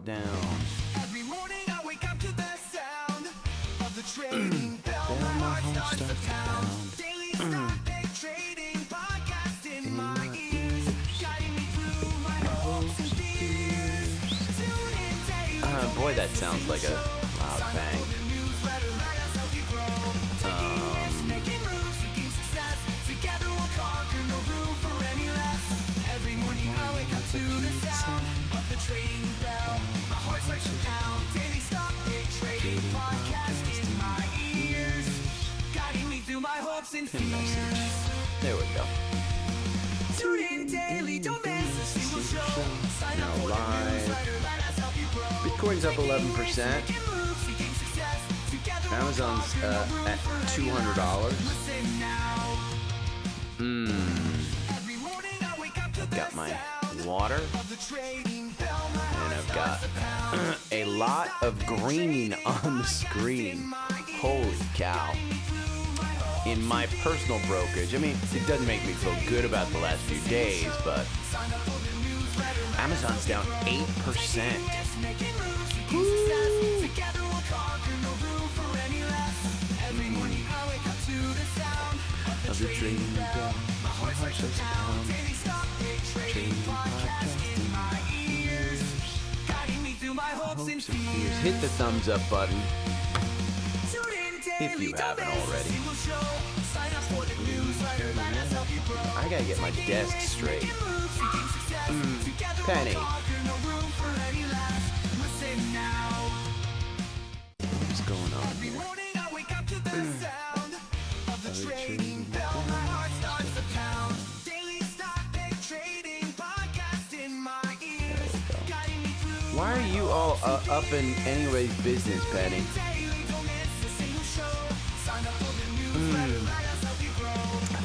down. Every morning I wake up to the sound of the trading bell. My heart starts to pound. Daily stock day trading podcast in my ears, guiding me through my hopes and fears. Tune in daily. Boy, that sounds like a loud bang. Making moves, seeking success. Together we'll conquer, no room for any less. Every morning I wake up to the sound of the trading bell. My heart starts to pound. Daily stock day trading podcast in my ears, guiding me through my hopes and fears. There we go. Tune in daily, don't miss a single show. Sign up for the newsletter, let us help you grow. Bitcoin's up 11%. Making moves, seeking success. Together we'll Amazon's conquer, no at room for any less. $200. Listen now. Every morning I wake up to the Got my sound water, of the trading bell. My and heart I've starts got to pound. a lot of green on the screen. Holy cow. In my personal brokerage, I mean, it doesn't make me feel good about the last few days, but Amazon's down 8%. Making moves, seeking success. Together we'll conquer, no room for any less. Every morning I wake up to the sound of the trading bell. My heart starts to pound. Daily stock day trading podcast in my ears, guiding me through my hopes and fears. Hit the thumbs up button. Tune in If daily, you don't haven't miss a already. single show. Sign up for the newsletter, let us help you grow. I gotta get my desk straight. Making moves, seeking success. Together we'll Penny. conquer, no room for any less. Listen now. What's going on Every here? morning I wake up to the sound of the trading bell. My heart starts to pound. Daily stock day trading podcast in my ears, guiding me through. Why are you all up in anybody's business, Penny? Daily, don't miss a single show. Sign up for the newsletter, let us help you grow.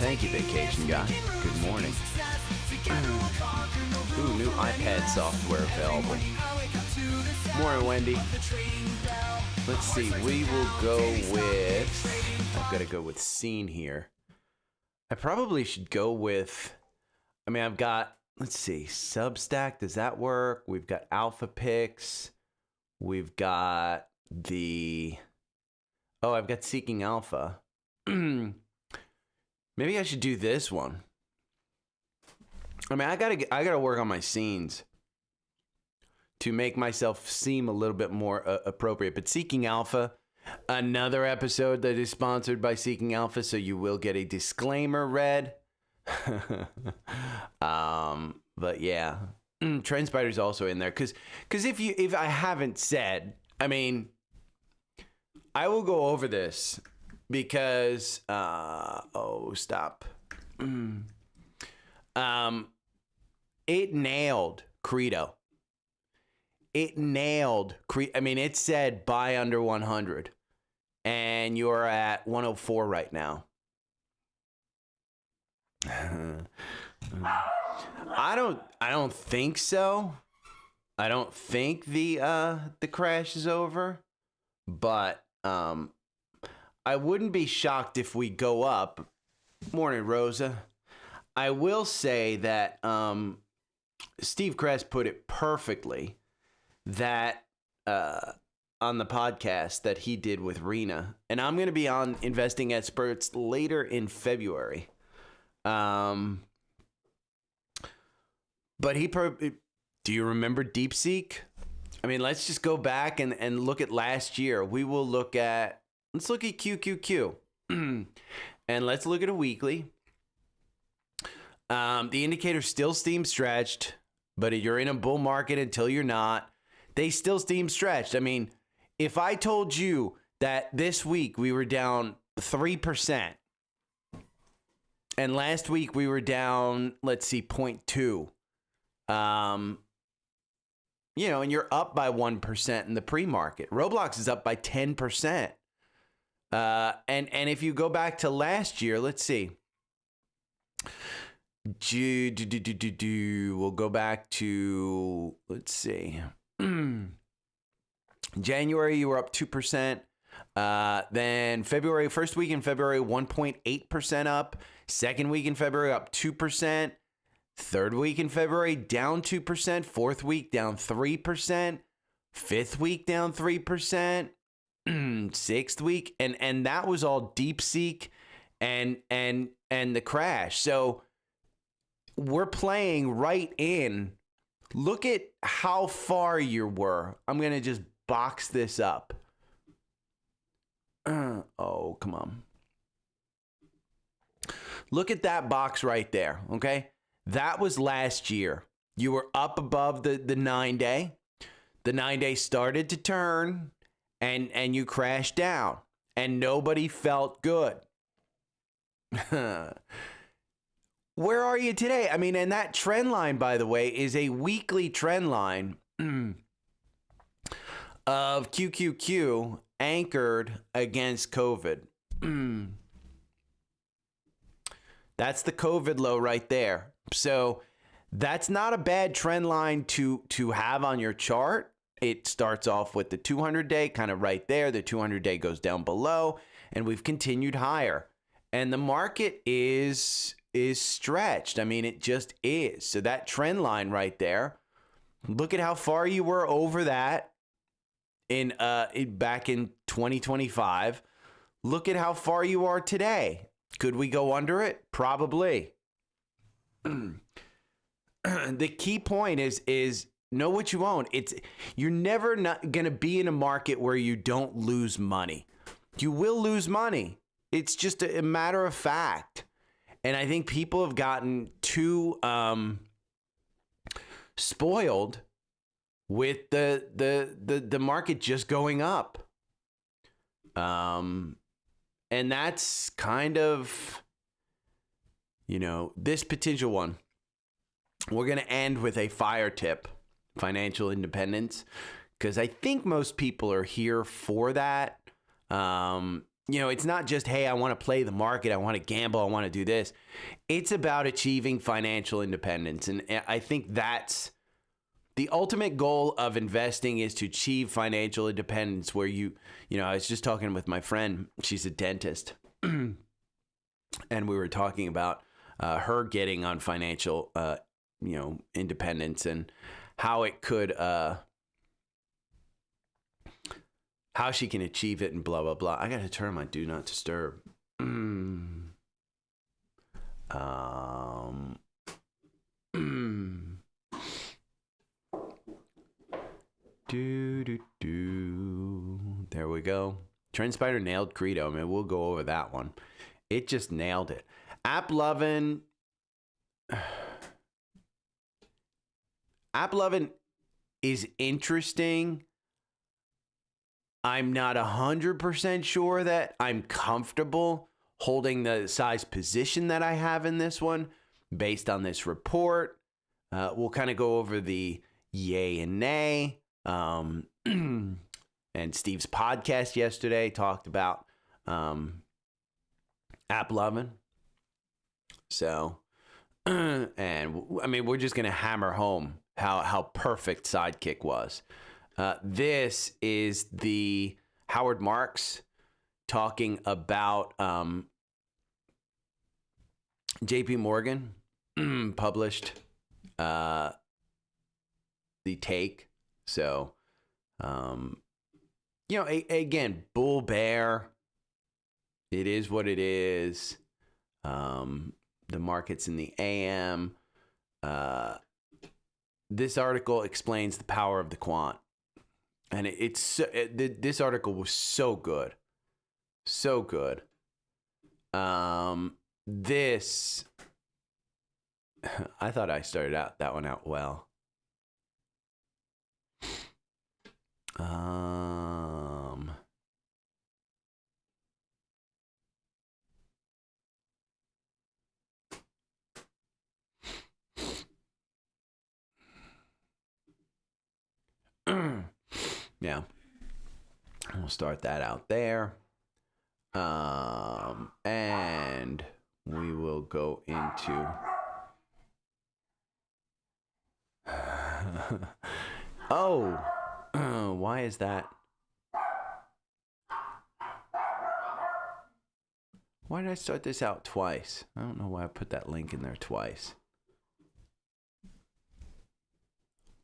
Thank you, vacation guy. Good morning. Success, together we'll conquer, no room Ooh, new for any iPad less. software available. I wake up to the sound Morning, Wendy. of the trading bell. Let's see. We will go with. I've got to go with scene here. I probably should go with. I mean, I've got. Let's see. Substack. Does that work? We've got Alpha Picks. We've got the. Oh, I've got Seeking Alpha. Maybe I should do this one. I mean, I gotta work on my scenes to make myself seem a little bit more appropriate. But Seeking Alpha, another episode that is sponsored by Seeking Alpha, so you will get a disclaimer read. But yeah, Trendspider's also in there because if I haven't said, I mean, I will go over this because stop. It nailed Credo. It nailed Credo. I mean, it said buy under 100, and you're at 104 right now. I don't think so. I don't think the crash is over, but I wouldn't be shocked if we go up. Morning, Rosa. I will say that Steve Cress put it perfectly that on the podcast that he did with Rena, and I'm going to be on Investing Experts later in February. But do you remember DeepSeek? I mean, let's just go back and look at last year. Let's look at QQQ. And let's look at a weekly. The indicator still steam stretched, but you're in a bull market until you're not. They still steam stretched. I mean, if I told you that this week we were down 3%, and last week we were down, let's see, 0.2, and you're up by 1% in the pre-market. Roblox is up by 10%. And if you go back to last year, let's see. We'll go back to, let's see. January, you were up 2%. Then February, first week in February, 1.8% up. Second week in February, up 2%. Third week in February, down 2%. Fourth week, down 3%. Fifth week down 3%. Sixth week, and that was all DeepSeek and the crash. So we're playing right in. Look at how far you were. I'm gonna just box this up. Oh, come on. Look at that box right there, okay? That was last year. You were up above the 9-day. The 9-day started to turn, and you crashed down, and nobody felt good. Where are you today? I mean, and that trend line, by the way, is a weekly trend line of QQQ anchored against COVID. That's the COVID low right there. So that's not a bad trend line to have on your chart. It starts off with the 200-day kind of right there. The 200-day goes down below, and we've continued higher. And the market is stretched. I mean, it just is. So that trend line right there, look at how far you were over that back in 2025. Look at how far you are today. Could we go under it? Probably. The key point is know what you own. You're never not going to be in a market where you don't lose money. You will lose money. It's just a matter of fact. And I think people have gotten too spoiled with the market just going up. And that's kind of, this potential one. We're going to end with a fire tip, financial independence, because I think most people are here for that. It's not just, hey, I want to play the market, I want to gamble, I want to do this. It's about achieving financial independence. And I think that's the ultimate goal of investing, is to achieve financial independence, where I was just talking with my friend, she's a dentist, and we were talking about her getting on financial independence and how it could, how she can achieve it and blah, blah, blah. I got to turn my do not disturb. There we go. Trendspider nailed Credo. I mean, we'll go over that one. It just nailed it. AppLovin. AppLovin is interesting. I'm not 100% sure that I'm comfortable holding the size position that I have in this one based on this report. We'll kind of go over the yay and nay. And Steve's podcast yesterday talked about AppLovin. So, and I mean, we're just going to hammer home how perfect Sidekick was. This is the Howard Marks talking about JP Morgan published the take. So, again, bull bear. It is what it is. The market's in the AM. This article explains the power of the quant. And this article was so good. So good. This, I thought I started that one out well. Yeah, we'll start that out there. And we will go into why is that? Why did I start this out twice? I don't know why I put that link in there twice.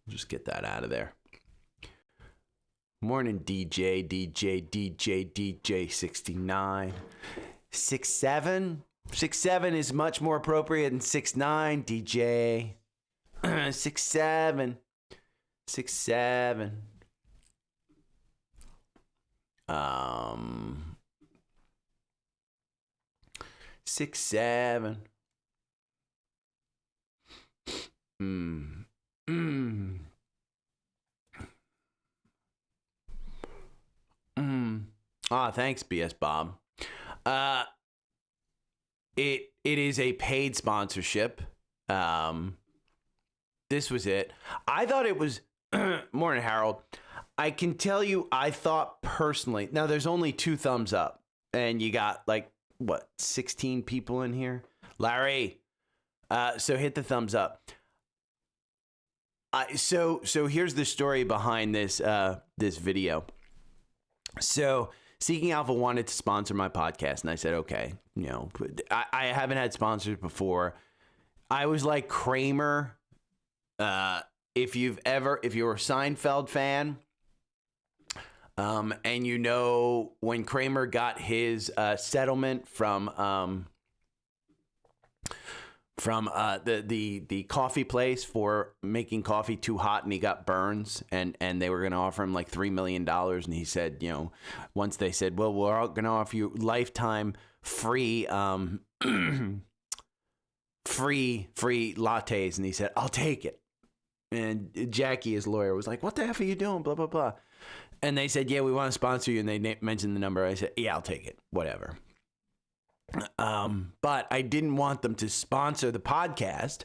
Just get that out of there. Morning, DJ 69. 6'7"? 6'7" is much more appropriate than 6'9", DJ. 6'7". 6'7". 6'7". Thanks, BS Bob. It is a paid sponsorship. This was it. I thought it was morning, Harold. I can tell you, I thought personally. Now, there's only 2 thumbs up, and you got like what 16 people in here, Larry. So hit the thumbs up. So here's the story behind this this video. So Seeking Alpha wanted to sponsor my podcast, and I said, okay. You know, I haven't had sponsors before. I was like Kramer. If you're a Seinfeld fan, and you know when Kramer got his settlement from the coffee place for making coffee too hot, and he got burns, and they were going to offer him like $3 million, and he said, you know, once they said, well, we're all going to offer you lifetime free free lattes, and he said, I'll take it. And Jackie, his lawyer, was like, what the F are you doing? Blah, blah, blah. And they said, yeah, we want to sponsor you. And they mentioned the number. I said, yeah, I'll take it. Whatever. But I didn't want them to sponsor the podcast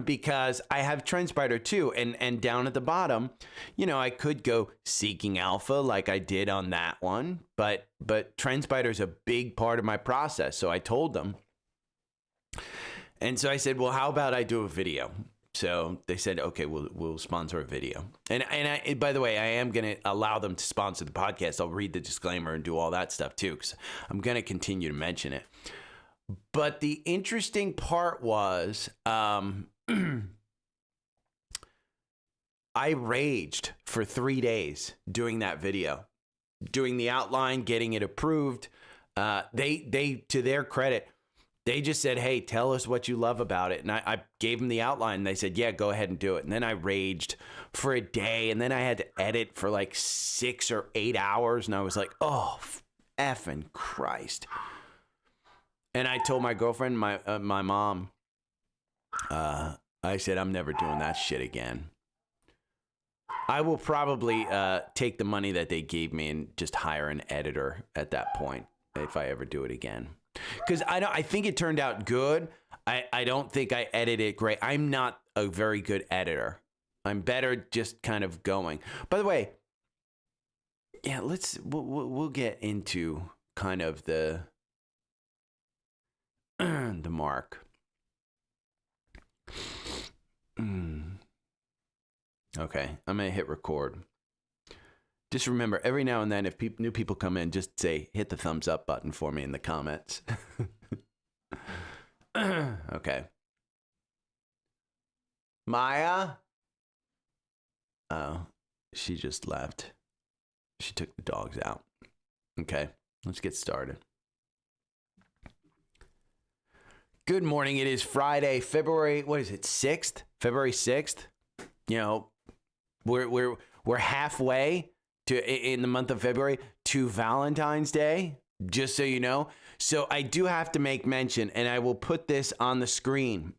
because I have Trendspider too. And down at the bottom, you know, I could go Seeking Alpha like I did on that one. But Trendspider is a big part of my process. So I told them. And so I said, well, how about I do a video? So they said, okay, we'll sponsor a video. And I, by the way, I am going to allow them to sponsor the podcast. I'll read the disclaimer and do all that stuff too, because I'm going to continue to mention it. But the interesting part was I raged for 3 days doing that video, doing the outline, getting it approved. They to their credit, they just said, hey, tell us what you love about it. And I gave them the outline. And they said, yeah, go ahead and do it. And then I raged for a day. And then I had to edit for like 6 or 8 hours. And I was like, oh, effing Christ. And I told my girlfriend, my mom, I said, I'm never doing that shit again. I will probably take the money that they gave me and just hire an editor at that point if I ever do it again. Because I think it turned out good. I don't think I edited it great. I'm not a very good editor. I'm better just kind of going. By the way, yeah, we'll get into kind of the mark. Okay, I'm gonna hit record. Just remember, every now and then, if new people come in, just say, hit the thumbs up button for me in the comments. Okay. Maya? Oh, she just left. She took the dogs out. Okay, let's get started. Good morning. It is Friday, February, what is it, 6th? February 6th? You know, we're halfway in the month of February to Valentine's Day, just so you know. So I do have to make mention, and I will put this on the screen.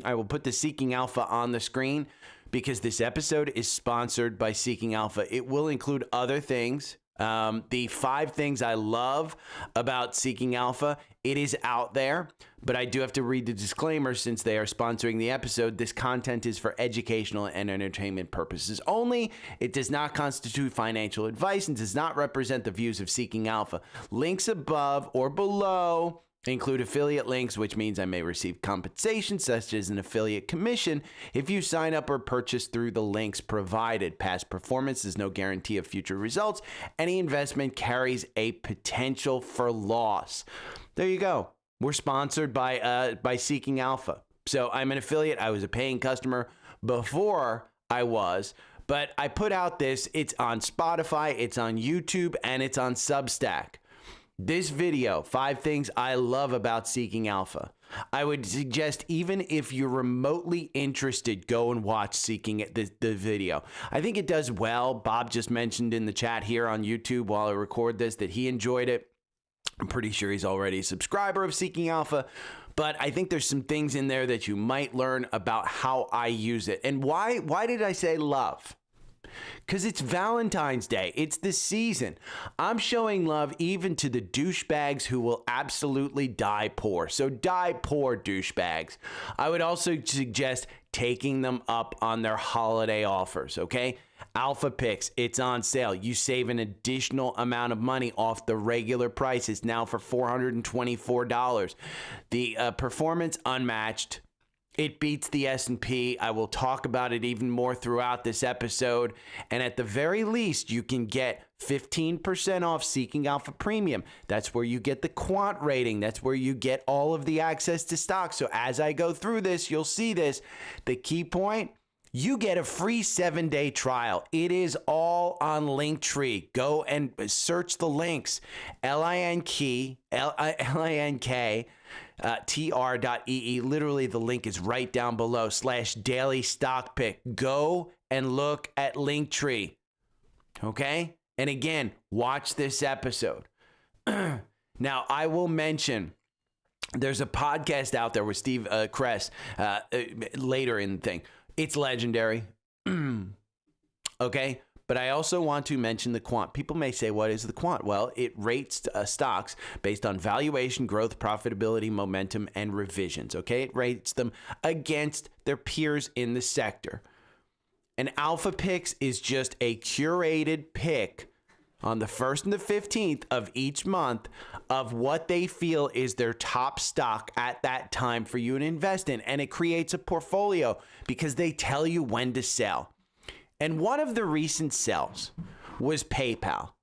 I will put the Seeking Alpha on the screen because this episode is sponsored by Seeking Alpha. It will include other things. The 5 things I love about Seeking Alpha, it is out there, but I do have to read the disclaimer since they are sponsoring the episode. This content is for educational and entertainment purposes only. It does not constitute financial advice and does not represent the views of Seeking Alpha. Links above or below include affiliate links, which means I may receive compensation, such as an affiliate commission, if you sign up or purchase through the links provided. Past performance is no guarantee of future results. Any investment carries a potential for loss. There you go. We're sponsored by Seeking Alpha. So I'm an affiliate. I was a paying customer before I was, But I put out this. It's on Spotify, it's on YouTube, and it's on Substack. This video, 5 things I love about Seeking Alpha. I would suggest, even if you're remotely interested, go and watch Seeking the video. I think it does well. Bob just mentioned in the chat here on YouTube while I record this that he enjoyed it. I'm pretty sure he's already a subscriber of Seeking Alpha, but I think there's some things in there that you might learn about how I use it. And why did I say love? Because it's Valentine's Day. It's the season. I'm showing love even to the douchebags who will absolutely die poor. So die poor, douchebags. I would also suggest taking them up on their holiday offers, okay? Alpha Picks, it's on sale. You save an additional amount of money off the regular price. It's now for $424. The performance unmatched. It beats the S&P. I will talk about it even more throughout this episode. And at the very least, you can get 15% off Seeking Alpha Premium. That's where you get the Quant rating. That's where you get all of the access to stock. So as I go through this, you'll see this. The key point, you get a free 7-day trial. It is all on Linktree. Go and search the links. LINK tr.ee. Literally, the link is right down below, /daily stock pick. Go and look at Linktree. Okay? And again, watch this episode. Now, I will mention there's a podcast out there with Steve Cress later in the thing. It's legendary. Okay? But I also want to mention the Quant. People may say, what is the Quant? Well, it rates stocks based on valuation, growth, profitability, momentum, and revisions. Okay? It rates them against their peers in the sector. And Alpha Picks is just a curated pick on the 1st and the 15th of each month of what they feel is their top stock at that time for you to invest in. And it creates a portfolio because they tell you when to sell. And one of the recent sells was PayPal.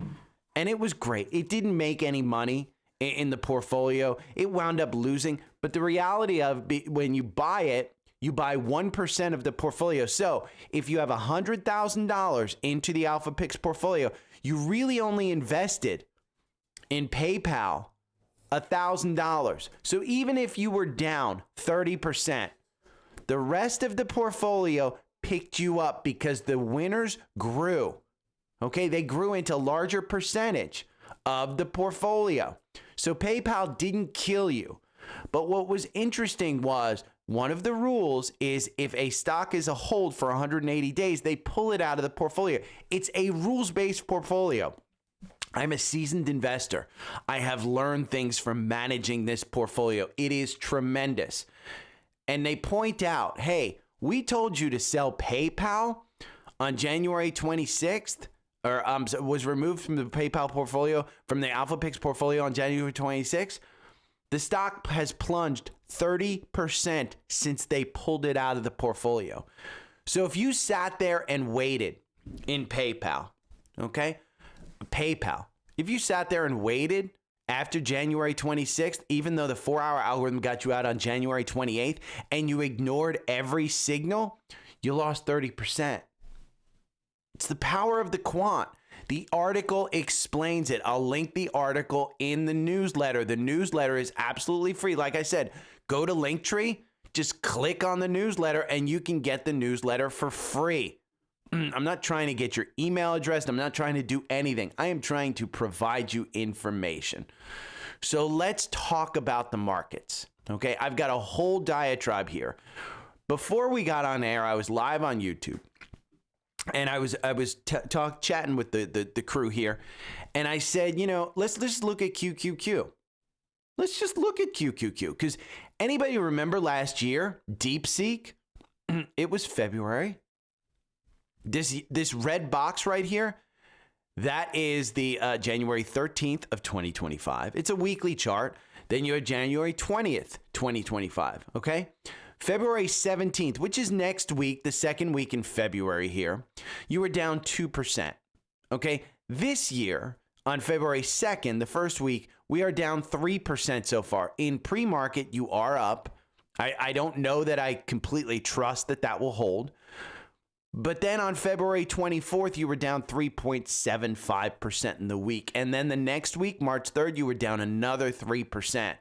And it was great. It didn't make any money in the portfolio. It wound up losing. But the reality of when you buy it, you buy 1% of the portfolio. So if you have $100,000 into the Alpha Picks portfolio, you really only invested in PayPal $1,000. So even if you were down 30%, the rest of the portfolio picked you up because the winners grew. Okay, they grew into a larger percentage of the portfolio. So PayPal didn't kill you. But what was interesting was one of the rules is if a stock is a hold for 180 days, they pull it out of the portfolio. It's a rules-based portfolio. I'm a seasoned investor. I have learned things from managing this portfolio. It is tremendous. And they point out, hey, we told you to sell PayPal on January 26th, or was removed from the PayPal portfolio, from the Alpha Picks portfolio on January 26th. The stock has plunged 30% since they pulled it out of the portfolio. So if you sat there and waited in PayPal, okay? PayPal, if you sat there and waited after January 26th, even though the 4-hour algorithm got you out on January 28th, and you ignored every signal, you lost 30%. It's the power of the Quant. The article explains it. I'll link the article in the newsletter. The newsletter is absolutely free. Like I said, go to Linktree, just click on the newsletter, and you can get the newsletter for free. I'm not trying to get your email address. I'm not trying to do anything. I am trying to provide you information. So let's talk about the markets. Okay, I've got a whole diatribe here. Before we got on air, I was live on YouTube. And I was chatting with the crew here, and I said, you know, let's just look at QQQ. Let's just look at QQQ, because anybody remember last year, DeepSeek? It was February. This red box right here, that is the January 13th of 2025. It's a weekly chart. Then you have January 20th, 2025. Okay. February 17th, which is next week, the second week in February here, you were down 2%. Okay, this year, on February 2nd, the first week, we are down 3% so far. In pre-market, you are up. I don't know that I completely trust that will hold. But then on February 24th, you were down 3.75% in the week. And then the next week, March 3rd, you were down another 3%.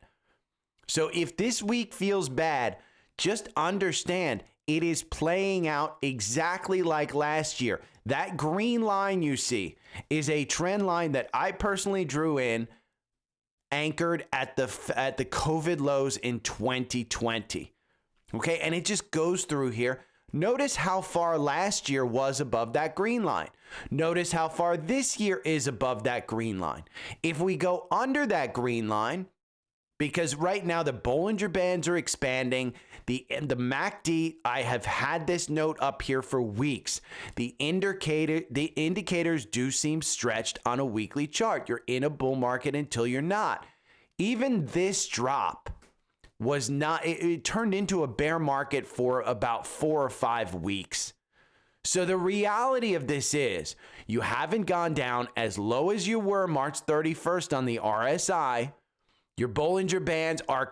So if this week feels bad, just understand it is playing out exactly like last year. That green line you see is a trend line that I personally drew in, anchored at the COVID lows in 2020. Okay, and it just goes through here. Notice how far last year was above that green line. Notice how far this year is above that green line. If we go under that green line, because right now the Bollinger Bands are expanding, the MACD, I have had this note up here for weeks. The indicators do seem stretched on a weekly chart. You're in a bull market until you're not. Even this drop was not, it turned into a bear market for about 4 or 5 weeks. So the reality of this is you haven't gone down as low as you were March 31st on the RSI. Your Bollinger Bands are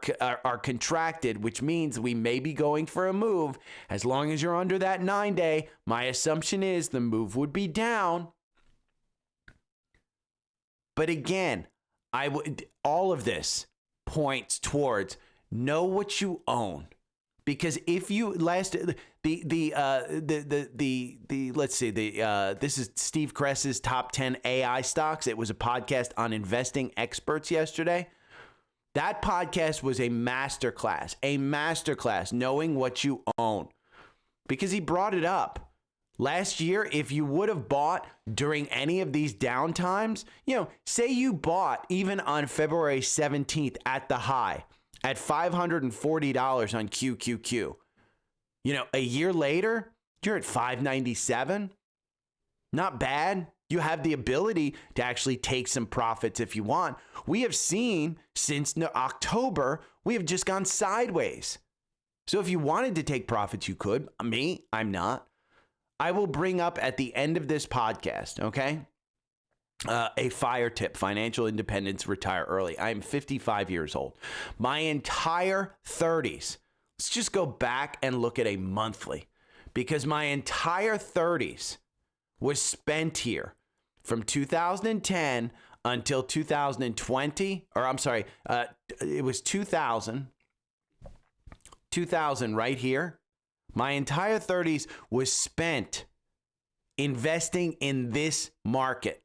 contracted, which means we may be going for a move. As long as you're under that 9-day, my assumption is the move would be down. But again, all of this points towards know what you own, because if you let's see, this is Steve Cress's top 10 AI stocks. It was a podcast on investing experts yesterday. That podcast was a masterclass knowing what you own, because he brought it up. Last year, if you would have bought during any of these down times, say you bought even on February 17th at the high at $540 on QQQ. A year later, you're at $597. Not bad. You have the ability to actually take some profits if you want. We have seen since October, we have just gone sideways. So if you wanted to take profits, you could. Me, I'm not. I will bring up at the end of this podcast, okay, a fire tip: financial independence, retire early. I am 55 years old. My entire 30s, let's just go back and look at a monthly, because my entire 30s was spent here from 2010 until 2020, or I'm sorry, it was 2000 right here. My entire 30s was spent investing in this market.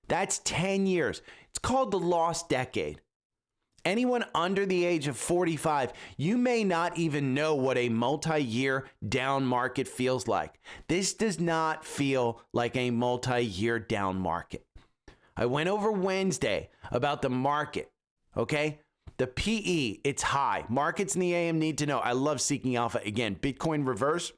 That's 10 years. It's called the lost decade. Anyone under the age of 45, you may not even know what a multi-year down market feels like. This does not feel like a multi-year down market. I went over Wednesday about the market, okay? The PE, it's high. Markets in the AM need to know. I love Seeking Alpha. Again, Bitcoin reverse.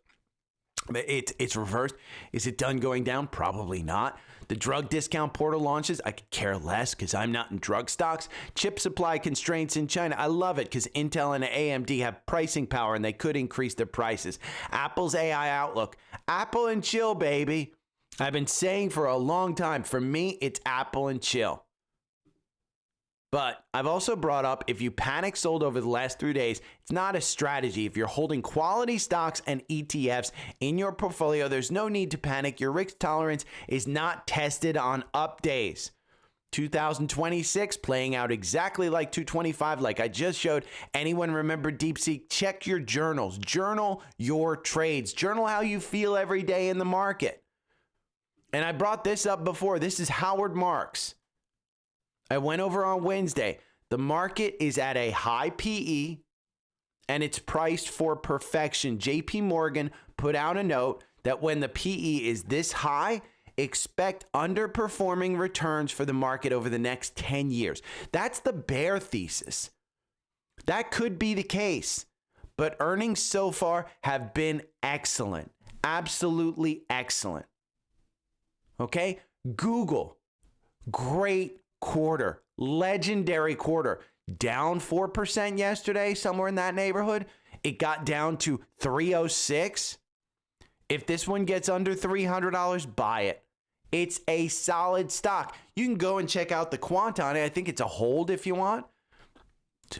It's reversed. Is it done going down? Probably not. The drug discount portal launches. I could care less because I'm not in drug stocks. Chip supply constraints in China. I love it because Intel and AMD have pricing power and they could increase their prices. Apple's AI outlook. Apple and chill, baby. I've been saying for a long time, for me, it's Apple and chill. But I've also brought up, if you panic sold over the last 3 days, it's not a strategy. If you're holding quality stocks and ETFs in your portfolio, there's no need to panic. Your risk tolerance is not tested on up days. 2026 playing out exactly like 225, like I just showed. Anyone remember DeepSeek? Check your journals. Journal your trades. Journal how you feel every day in the market. And I brought this up before. This is Howard Marks. I went over on Wednesday. The market is at a high PE and it's priced for perfection. JP Morgan put out a note that when the PE is this high, expect underperforming returns for the market over the next 10 years. That's the bear thesis. That could be the case, but earnings so far have been excellent. Absolutely excellent. Okay? Google, great quarter, legendary quarter, down 4% yesterday, somewhere in that neighborhood. It got down to 306. If this one gets under $300, buy it. It's a solid stock. You can go and check out the Quant on it. I think it's a hold if you want.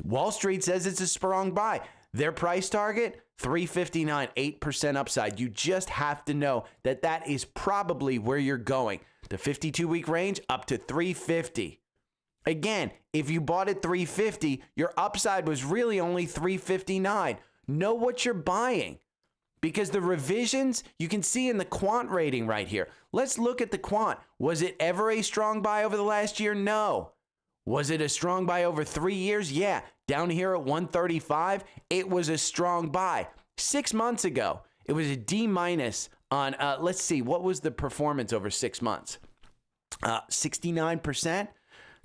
Wall Street says it's a strong buy. Their price target, $359, 8% upside. You just have to know that that is probably where you're going. The 52-week range up to $350. Again, if you bought at $350, your upside was really only $359. Know what you're buying, because the revisions you can see in the Quant rating right here. Let's look at the Quant. Was it ever a strong buy over the last year? No. Was it a strong buy over 3 years? Yeah. Down here at 135, it was a strong buy. 6 months ago, it was a D- on, let's see, what was the performance over 6 months? 69%.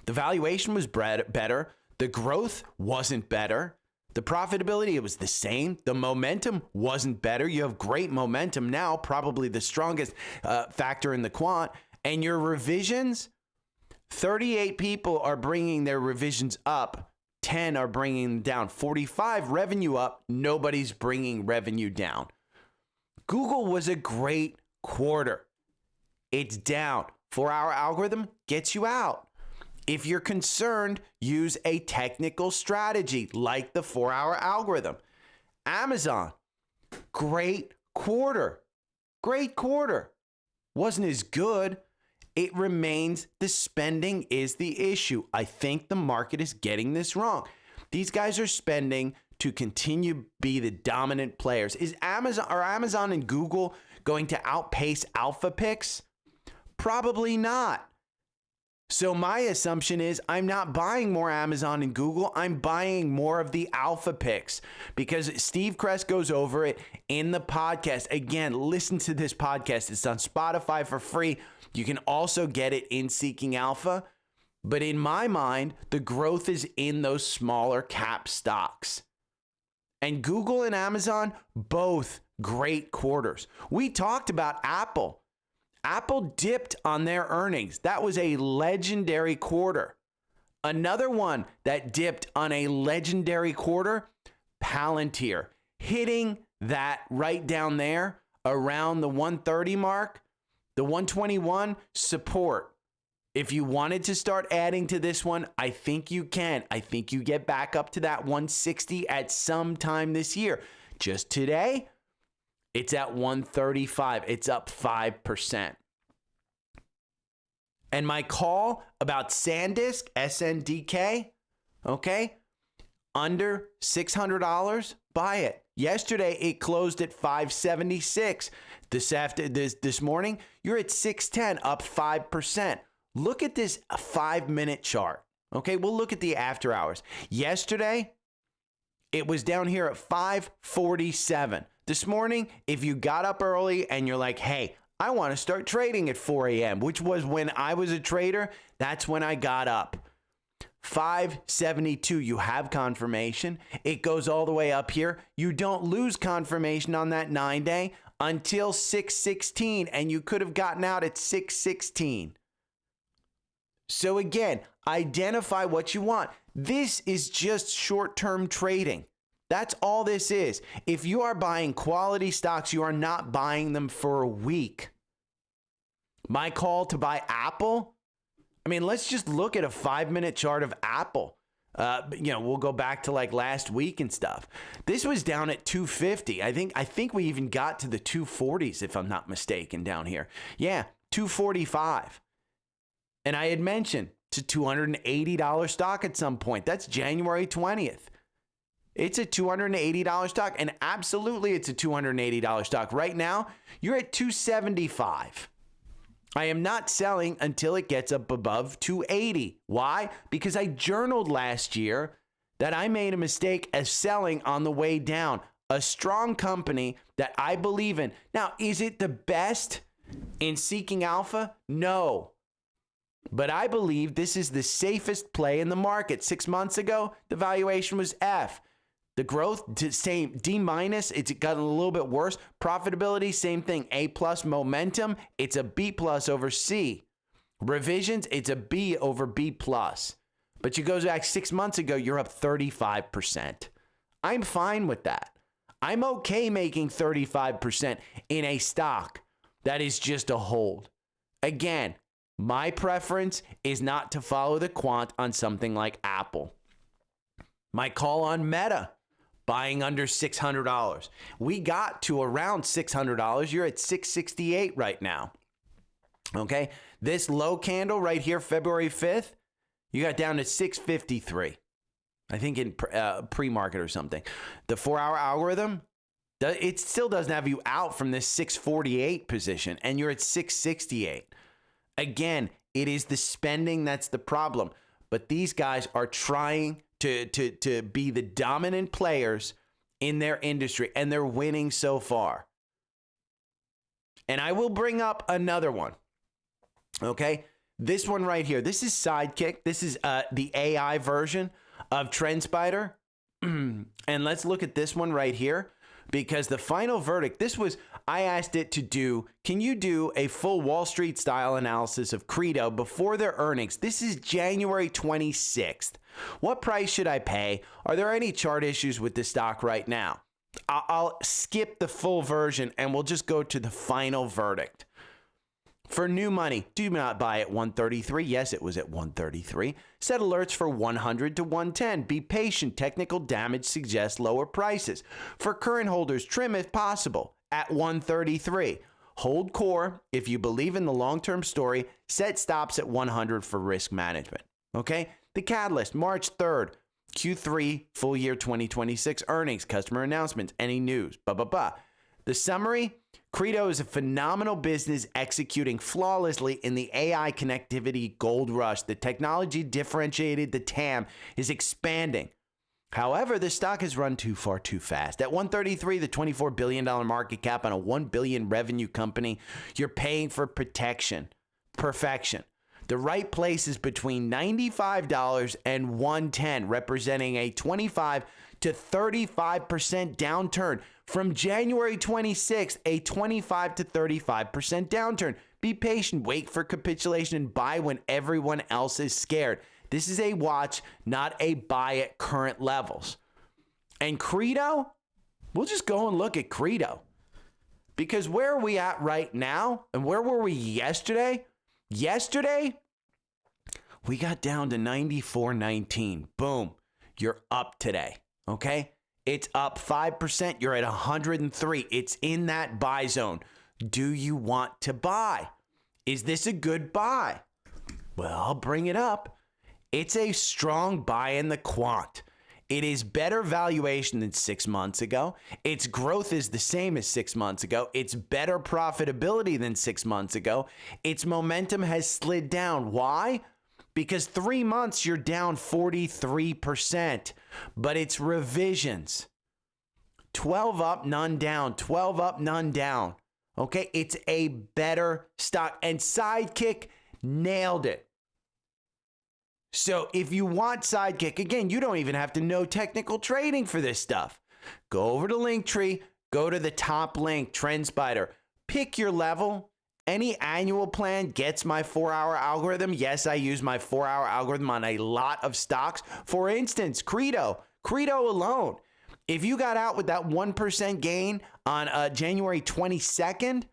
The valuation was better. The growth wasn't better. The profitability, it was the same. The momentum wasn't better. You have great momentum now, probably the strongest factor in the Quant. And your revisions, 38 people are bringing their revisions up. 10 are bringing them down. 45 revenue up. Nobody's bringing revenue down. Google was a great quarter. It's down. 4-hour algorithm gets you out. If you're concerned, use a technical strategy like the 4-hour algorithm. Amazon, great quarter. Great quarter. Wasn't as good. It remains the spending is the issue. I think the market is getting this wrong. These guys are spending to continue be the dominant players. Are Amazon and Google going to outpace alpha picks? Probably not. So my assumption is I'm not buying more Amazon and Google. I'm buying more of the alpha picks, because Steve Cress goes over it in the podcast. Again, listen to this podcast. It's on Spotfiy for free. You can also get it in Seeking Alpha. But in my mind, the growth is in those smaller cap stocks. And Google and Amazon, both great quarters. We talked about Apple. Apple dipped on their earnings. That was a legendary quarter. Another one that dipped on a legendary quarter, Palantir, hitting that right down there around the 130 mark, the 121 support. If you wanted to start adding to this one, I think you can. I think you get back up to that 160 at some time this year. Just today, it's at 135. It's up 5%. And my call about SanDisk, SNDK, okay, under $600, buy it. Yesterday, it closed at 576. This morning, you're at 610, up 5%. Look at this 5-minute chart. Okay, we'll look at the after hours. Yesterday, it was down here at 547. This morning, if you got up early and you're like, hey, I want to start trading at 4 a.m., which was when I was a trader, that's when I got up. 572, you have confirmation. It goes all the way up here. You don't lose confirmation on that 9-day until 616, and you could have gotten out at 616. So again, identify what you want. This is just short-term trading. That's all this is. If you are buying quality stocks, you are not buying them for a week. My call to buy Apple, I mean, let's just look at a 5-minute chart of Apple. We'll go back to like last week and stuff. This was down at 250. I think we even got to the 240s, if I'm not mistaken, down here. Yeah, 245. And I had mentioned it's a $280 stock at some point. That's January 20th. It's a $280 stock, and absolutely it's a $280 stock. Right now, you're at 275. I am not selling until it gets up above 280. Why? Because I journaled last year that I made a mistake of selling on the way down. A strong company that I believe in. Now, is it the best in Seeking Alpha? No. But I believe this is the safest play in the market. 6 months ago, the valuation was F. The growth, same, D-, it's gotten a little bit worse. Profitability, same thing. A+, momentum, it's a B+ over C. Revisions, it's a B over B+. But you go back 6 months ago, you're up 35%. I'm fine with that. I'm okay making 35% in a stock that is just a hold. Again, my preference is not to follow the Quant on something like Apple. My call on Meta, buying under $600. We got to around $600. You're at $668 right now. Okay, this low candle right here, February 5th, you got down to $653. I think in pre-market or something. The 4-hour algorithm, it still doesn't have you out from this 648 position, and you're at 668. Again, it is the spending that's the problem. But these guys are trying to be the dominant players in their industry, and they're winning so far. And I will bring up another one. Okay, this one right here. This is Sidekick. This is the AI version of Trendspider. And let's look at this one right here, because the final verdict, this was, I asked it to do, can you do a full Wall Street style analysis of CRDO before their earnings? This is January 26th. What price should I pay? Are there any chart issues with the stock right now? I'll skip the full version and we'll just go to the final verdict. For new money, do not buy at 133. Yes, it was at 133. Set alerts for 100 to 110. Be patient. Technical damage suggests lower prices. For current holders, trim if possible at 133. Hold core if you believe in the long-term story. Set stops at 100 for risk management. Okay? The catalyst, March 3rd, Q3, full year 2026 earnings, customer announcements, any news, blah, blah, blah. The summary, CRDO is a phenomenal business executing flawlessly in the AI connectivity gold rush. The technology differentiated, the TAM is expanding. However, the stock has run too far too fast. At 133, the $24 billion market cap on a $1 billion revenue company, you're paying for perfection. The right place is between $95 and $110, representing a 25 to 35% downturn. From January 26th, a 25 to 35% downturn. Be patient, wait for capitulation, and buy when everyone else is scared. This is a watch, not a buy at current levels. And CRDO, we'll just go and look at CRDO. Because where are we at right now? And where were we yesterday? Yesterday, we got down to 94.19. Boom. You're up today. Okay? It's up 5%. You're at 103. It's in that buy zone. Do you want to buy? Is this a good buy? Well, I'll bring it up. It's a strong buy in the Quant. It is better valuation than 6 months ago. Its growth is the same as 6 months ago. It's better profitability than 6 months ago. Its momentum has slid down. Why? Because 3 months you're down 43%, but it's revisions. 12 up, none down. 12 up, none down. Okay, it's a better stock. And Sidekick nailed it. So if you want Sidekick, again, you don't even have to know technical trading for this stuff. Go over to Linktree, go to the top link, Trendspider. Pick your level. Any annual plan gets my 4-hour algorithm. Yes, I use my 4-hour algorithm on a lot of stocks. For instance, CRDO alone. If you got out with that 1% gain on January 22nd,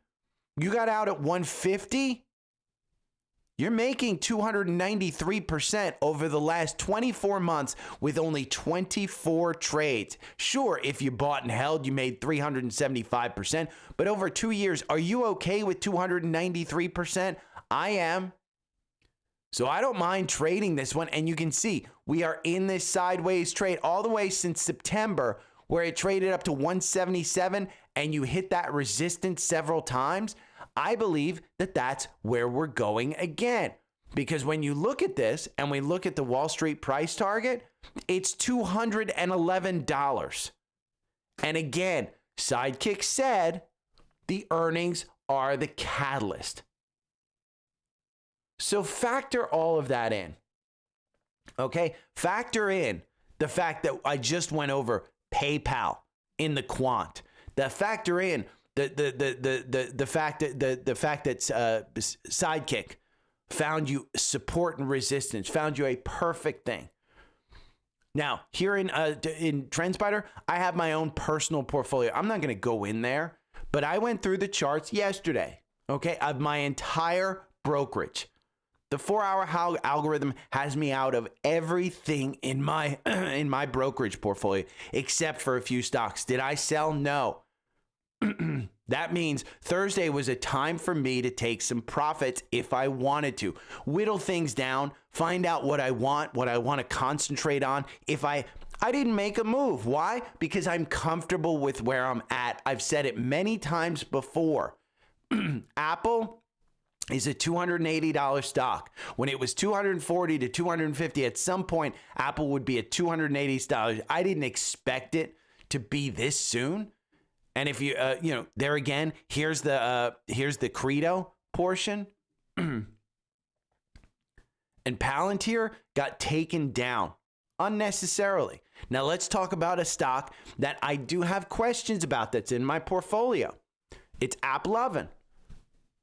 you got out at 150. You're making 293% over the last 24 months with only 24 trades. Sure, if you bought and held, you made 375%. But over 2 years, are you okay with 293%? I am. So I don't mind trading this one. And you can see we are in this sideways trade all the way since September, where it traded up to 177 and you hit that resistance several times. I believe that that's where we're going again. Because when you look at this and we look at the Wall Street price target, it's $211. And again, Sidekick said the earnings are the catalyst. So factor all of that in. Okay? Factor in the fact that I just went over PayPal in the Quant. The factor in the fact that Sidekick found you support and resistance, found you a perfect thing. Now, here in Trendspider, I have my own personal portfolio. I'm not going to go in there, but I went through the charts yesterday, okay, of my entire brokerage. The 4-hour algorithm has me out of everything in my in my brokerage portfolio except for a few stocks. Did I sell? No. That means Thursday was a time for me to take some profits if I wanted to. Whittle things down, find out what I want to concentrate on. If I didn't make a move. Why? Because I'm comfortable with where I'm at. I've said it many times before. Apple is a $280 stock. When it was $240 to $250, at some point, Apple would be at $280. I didn't expect it to be this soon. And if you, there again, here's the CRDO portion. And Palantir got taken down unnecessarily. Now let's talk about a stock that I do have questions about that's in my portfolio. It's AAPL.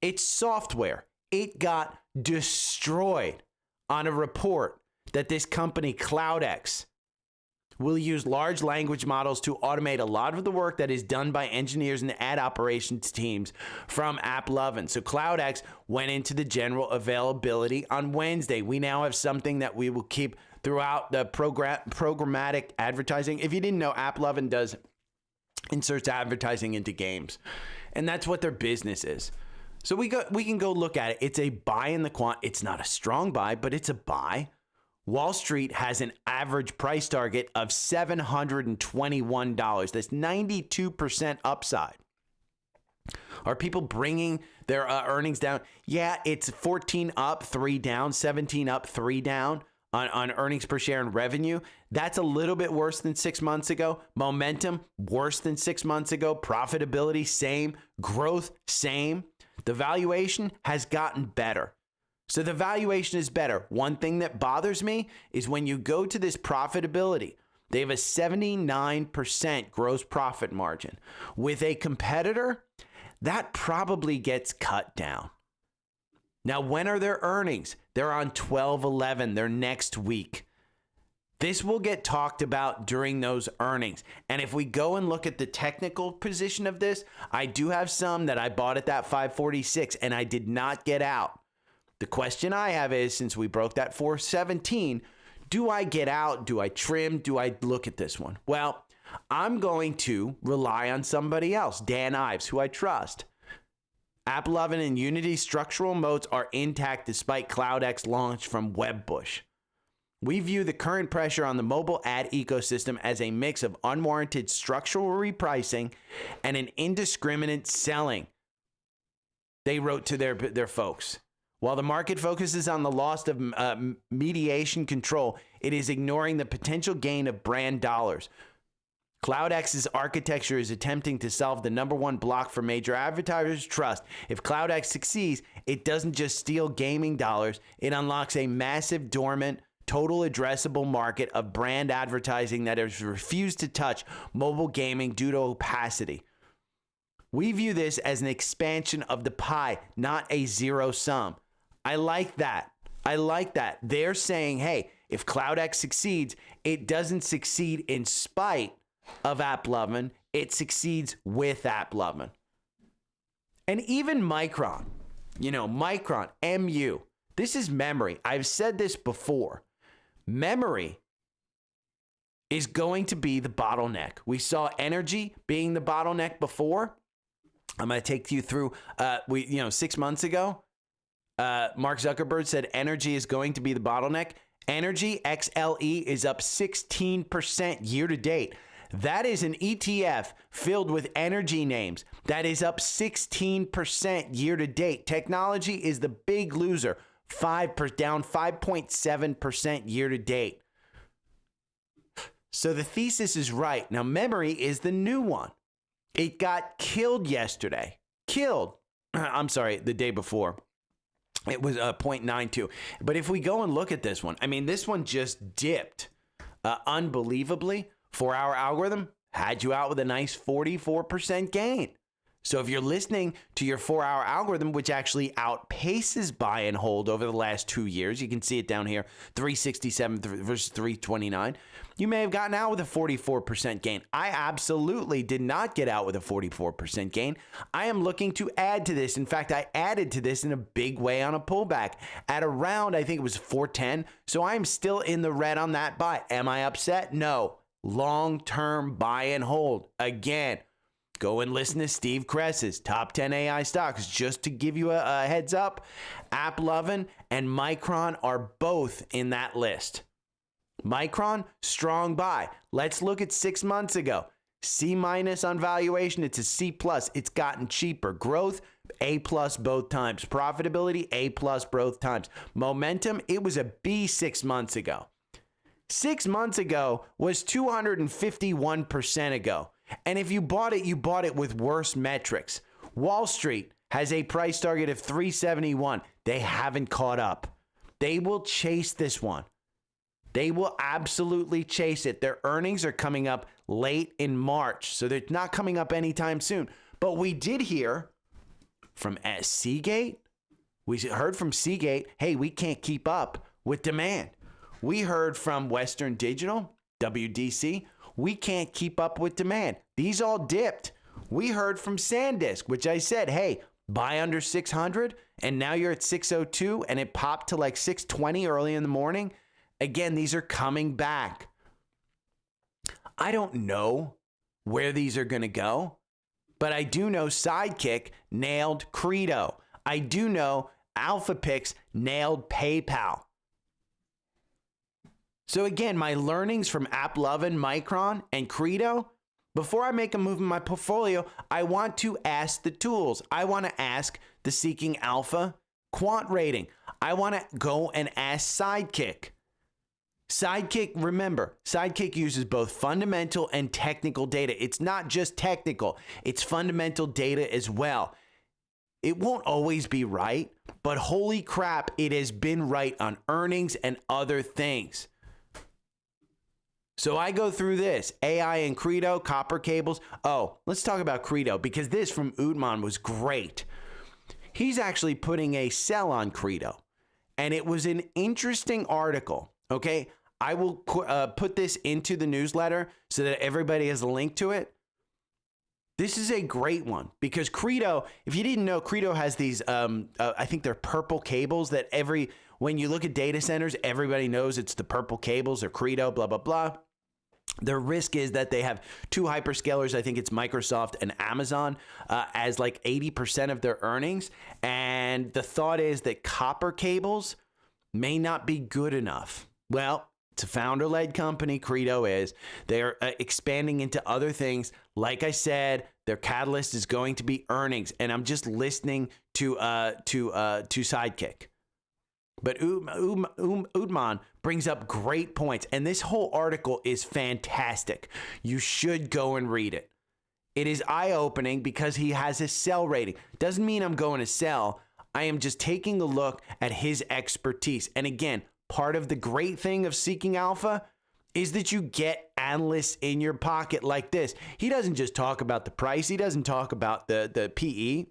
It's software. It got destroyed on a report that this company, CloudX, will use large language models to automate a lot of the work that is done by engineers and ad operations teams from AAPL. So CloudX went into the general availability on Wednesday. We now have something that we will keep throughout the programmatic advertising. If you didn't know, AAPL does inserts advertising into games, and that's what their business is. So we can go look at it. It's a buy in the quant. It's not a strong buy, but it's a buy. Wall Street has an average price target of $721. That's 92% upside. Are people bringing their earnings down? Yeah, it's 14 up, 3 down, 17 up, 3 down on earnings per share and revenue. That's a little bit worse than 6 months ago. Momentum, worse than 6 months ago. Profitability, same. Growth, same. The valuation has gotten better. So the valuation is better. One thing that bothers me is when you go to this profitability, they have a 79% gross profit margin. With a competitor, that probably gets cut down. Now, when are their earnings? They're on 12/11. They're next week. This will get talked about during those earnings. And if we go and look at the technical position of this, I do have some that I bought at that 546 and I did not get out. The question I have is, since we broke that 417, do I get out? Do I trim? Do I look at this one? Well, I'm going to rely on somebody else, Dan Ives, who I trust. AAPL and Unity structural moats are intact despite CloudX launch from Webbush. We view the current pressure on the mobile ad ecosystem as a mix of unwarranted structural repricing and an indiscriminate selling, they wrote to their folks. While the market focuses on the loss of mediation control, it is ignoring the potential gain of brand dollars. CloudX's architecture is attempting to solve the number one block for major advertisers' trust. If CloudX succeeds, it doesn't just steal gaming dollars, it unlocks a massive dormant total addressable market of brand advertising that has refused to touch mobile gaming due to opacity. We view this as an expansion of the pie, not a zero sum. I like that. They're saying, hey, if CloudX succeeds, it doesn't succeed in spite of AAPL, it succeeds with AAPL. And even Micron, MU, this is memory. I've said this before. Memory is going to be the bottleneck. We saw energy being the bottleneck before. I'm going to take you through, 6 months ago, Mark Zuckerberg said energy is going to be the bottleneck. Energy XLE is up 16% year to date. That is an ETF filled with energy names. That is up 16% year to date. Technology is the big loser, down 5.7% year to date. So the thesis is right. Now, memory is the new one. It got killed yesterday. The day before. It was 0.92. But if we go and look at this one, this one just dipped unbelievably. 4-hour algorithm had you out with a nice 44% gain. So if you're listening to your 4-hour algorithm, which actually outpaces buy and hold over the last 2 years, you can see it down here, 367 versus 329, you may have gotten out with a 44% gain. I absolutely did not get out with a 44% gain. I am looking to add to this. In fact, I added to this in a big way on a pullback at around, I think it was 410. So I'm still in the red on that buy. Am I upset? No. Long-term buy and hold. Again, go and listen to Steve Cress's top 10 AI stocks. Just to give you a heads up, AppLovin and Micron are both in that list. Micron, strong buy. Let's look at 6 months ago. C- on valuation, it's a C+. It's gotten cheaper. Growth, A+ both times. Profitability, A+ both times. Momentum, it was a B 6 months ago. 6 months ago was 251% ago. And if you bought it with worse metrics. Wall Street has a price target of 371. They haven't caught up. They will chase this one. They will absolutely chase it. Their earnings are coming up late in March, so they're not coming up anytime soon. But we did hear from Seagate. We heard from Seagate, hey, we can't keep up with demand. We heard from Western Digital, WDC, we can't keep up with demand. These all dipped. We heard from SanDisk, which I said, hey, buy under 600, and now you're at 602, and it popped to like 620 early in the morning. Again, these are coming back. I don't know where these are going to go, but I do know Sidekick nailed CRDO. I do know AlphaPix nailed PayPal. So again, my learnings from AppLovin, Micron, and CRDO, before I make a move in my portfolio, I want to ask the tools. I want to ask the Seeking Alpha Quant rating. I want to go and ask Sidekick. Sidekick, remember, Sidekick uses both fundamental and technical data. It's not just technical, it's fundamental data as well. It won't always be right, but holy crap, it has been right on earnings and other things. So I go through this, AI and CRDO, copper cables. Oh, let's talk about CRDO because this from Utman was great. He's actually putting a sell on CRDO, and it was an interesting article, okay? I will put this into the newsletter so that everybody has a link to it. This is a great one because CRDO, if you didn't know, CRDO has these, I think they're purple cables that when you look at data centers, everybody knows it's the purple cables or CRDO, blah, blah, blah. Their risk is that they have two hyperscalers, I think it's Microsoft and Amazon, as like 80% of their earnings. And the thought is that copper cables may not be good enough. Well, it's a founder-led company, CRDO is. They're expanding into other things. Like I said, their catalyst is going to be earnings, and I'm just listening to Sidekick. But Udman brings up great points, and this whole article is fantastic. You should go and read it. It is eye-opening because he has a sell rating. Doesn't mean I'm going to sell. I am just taking a look at his expertise. And again, part of the great thing of Seeking Alpha is that you get analysts in your pocket like this. He doesn't just talk about the price. He doesn't talk about the PE.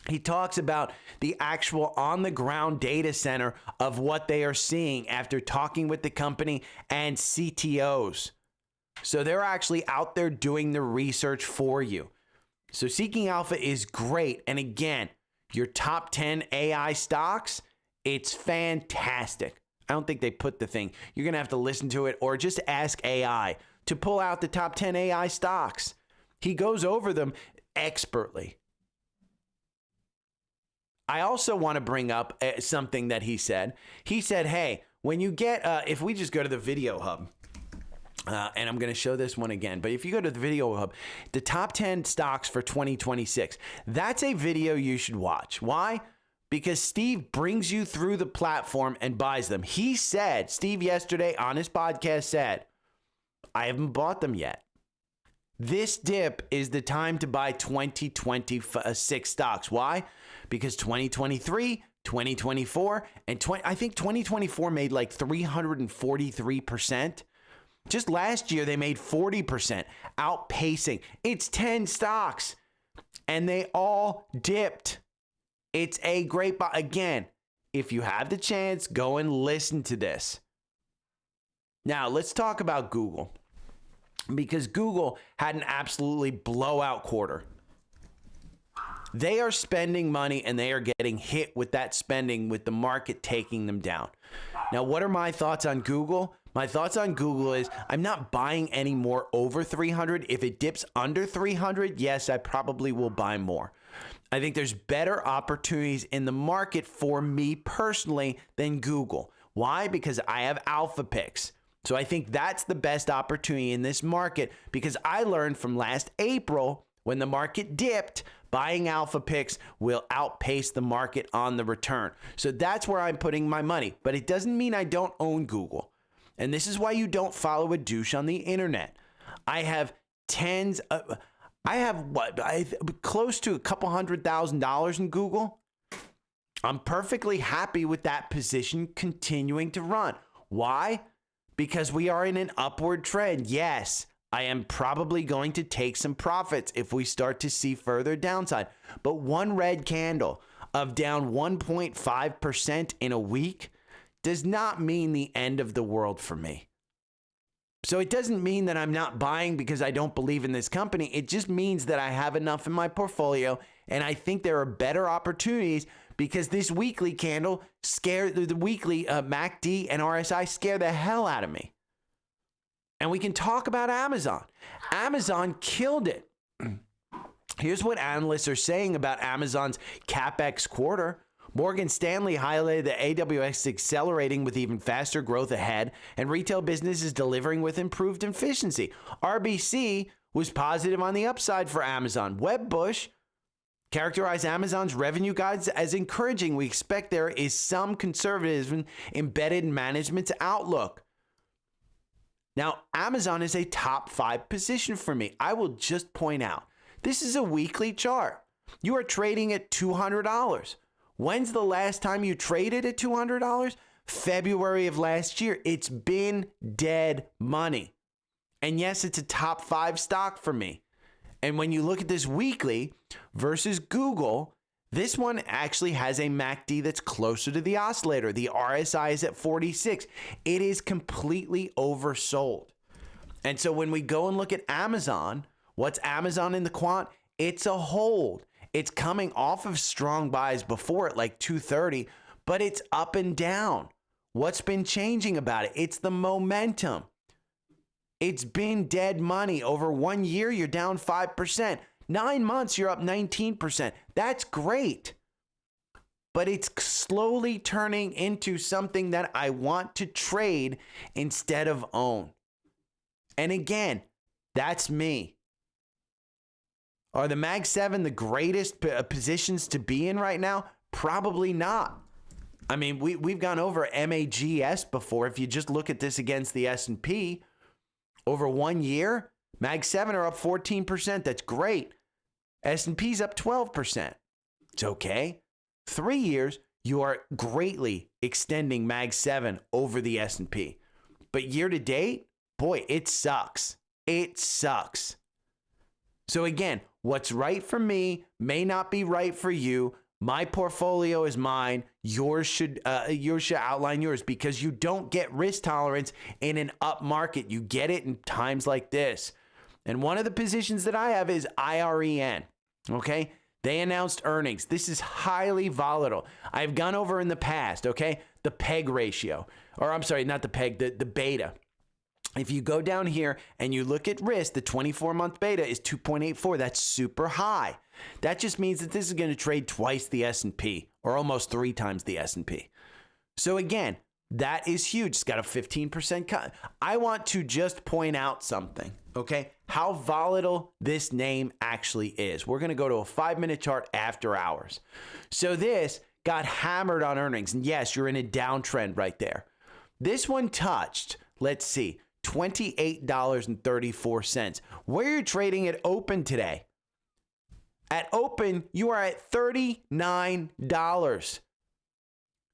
He talks about the actual on-the-ground data center of what they are seeing after talking with the company and CTOs. So they're actually out there doing the research for you. So Seeking Alpha is great. And again, your top 10 AI stocks, it's fantastic. I don't think they put the thing. You're going to have to listen to it or just ask AI to pull out the top 10 AI stocks. He goes over them expertly. I also want to bring up something that he said. He said, hey, when you get, if we just go to the Video Hub, and I'm going to show this one again, but if you go to the Video Hub, the top 10 stocks for 2026, that's a video you should watch. Why? Because Steve brings you through the platform and buys them. He said, Steve yesterday on his podcast said, I haven't bought them yet. This dip is the time to buy 2026 stocks. Why? Because 2023, 2024, and I think 2024 made like 343%. Just last year, they made 40%, outpacing. It's 10 stocks. and they all dipped. It's a great buy. Again, if you have the chance, go and listen to this. Now, let's talk about Google, because Google had an absolutely blowout quarter. They are spending money and they are getting hit with that spending, with the market taking them down. Now, what are my thoughts on Google? My thoughts on Google is I'm not buying any more over 300. If it dips under 300, yes, I probably will buy more. I think there's better opportunities in the market for me personally than Google. Why? Because I have alpha picks. So I think that's the best opportunity in this market, because I learned from last April when the market dipped, buying alpha picks will outpace the market on the return. So that's where I'm putting my money. But it doesn't mean I don't own Google. And this is why you don't follow a douche on the internet. I have close to a couple $100,000 in Google. I'm perfectly happy with that position continuing to run. Why? Because we are in an upward trend. Yes, I am probably going to take some profits if we start to see further downside. But one red candle of down 1.5% in a week does not mean the end of the world for me. So it doesn't mean that I'm not buying because I don't believe in this company. It just means that I have enough in my portfolio, and I think there are better opportunities, because this weekly candle scared the weekly MACD and RSI scare the hell out of me. And we can talk about Amazon. Amazon killed it. Here's what analysts are saying about Amazon's CapEx quarter. Morgan Stanley highlighted that AWS is accelerating with even faster growth ahead, and retail business is delivering with improved efficiency. RBC was positive on the upside for Amazon. Wedbush characterized Amazon's revenue guidance as encouraging. We expect there is some conservatism embedded in management's outlook. Now, Amazon is a top 5 position for me. I will just point out, this is a weekly chart. You are trading at $200. When's the last time you traded at $200? February of last year. It's been dead money. And yes, it's a top 5 stock for me. And when you look at this weekly versus Google, this one actually has a MACD that's closer to the oscillator. The RSI is at 46. It is completely oversold. And so when we go and look at Amazon, what's Amazon in the quant? It's a hold. It's coming off of strong buys before at like 230, but it's up and down. What's been changing about it? It's the momentum. It's been dead money. Over 1 year, you're down 5%. 9 months, you're up 19%. That's great. But it's slowly turning into something that I want to trade instead of own. And again, that's me. Are the Mag 7 the greatest positions to be in right now? Probably not. I mean, we've gone over MAGS before. If you just look at this against the S&P, over 1 year, Mag 7 are up 14%. That's great. S&P's up 12%. It's okay. 3 years, you are greatly extending Mag 7 over the S&P. But year to date, boy, it sucks. It sucks. So again, what's right for me may not be right for you. My portfolio is mine. Yours should outline yours, because you don't get risk tolerance in an up market. You get it in times like this. And one of the positions that I have is IREN. Okay, they announced earnings. This is highly volatile. I've gone over in the past. Okay, the PEG ratio, or I'm sorry, not the PEG, the beta. If you go down here and you look at risk, the 24-month beta is 2.84. That's super high. That just means that this is going to trade twice the S&P, or almost 3 times the S&P. So again, that is huge. It's got a 15% cut. I want to just point out something, okay? How volatile this name actually is. We're going to go to a 5-minute chart after hours. So this got hammered on earnings. And yes, you're in a downtrend right there. This one touched, let's see, $28.34. Where you're trading at open today? At open, you are at $39.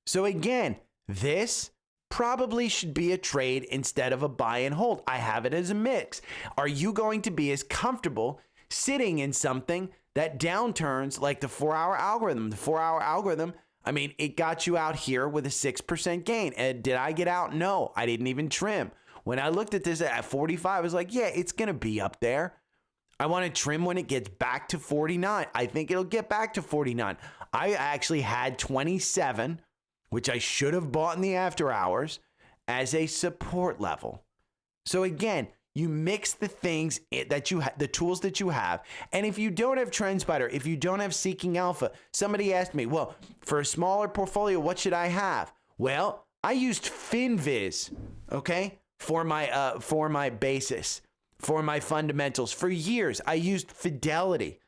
So again, this probably should be a trade instead of a buy and hold. I have it as a mix. Are you going to be as comfortable sitting in something that downturns like the 4-hour algorithm. The 4-hour algorithm, I mean, it got you out here with a 6% gain. And did I get out? No, I didn't even trim. When I looked at this at 45, I was like, yeah, it's going to be up there. I want to trim when it gets back to 49. I think it'll get back to 49. I actually had 27, which I should have bought in the after hours, as a support level. So again, you mix the things that you the tools that you have. And if you don't have Trendspider, if you don't have Seeking Alpha, somebody asked me, well, for a smaller portfolio, what should I have? Well, I used FinViz, okay, for my basis, for my fundamentals for years. I used Fidelity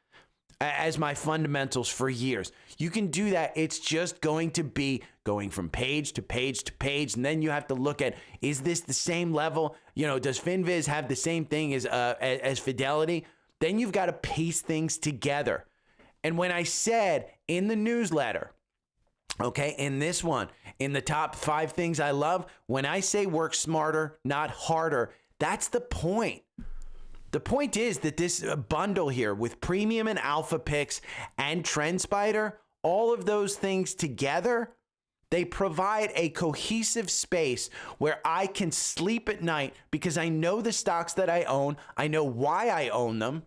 as my fundamentals for years. You can do that. It's just going to be going from page to page to page. And then you have to look at, is this the same level? You know, does FinViz have the same thing as Fidelity? Then you've got to piece things together. And when I said in the newsletter, okay, in this one, in the top 5 things I love, when I say work smarter, not harder, that's the point. The point is that this bundle here with premium and alpha picks and Trendspider, all of those things together, they provide a cohesive space where I can sleep at night because I know the stocks that I own, I know why I own them,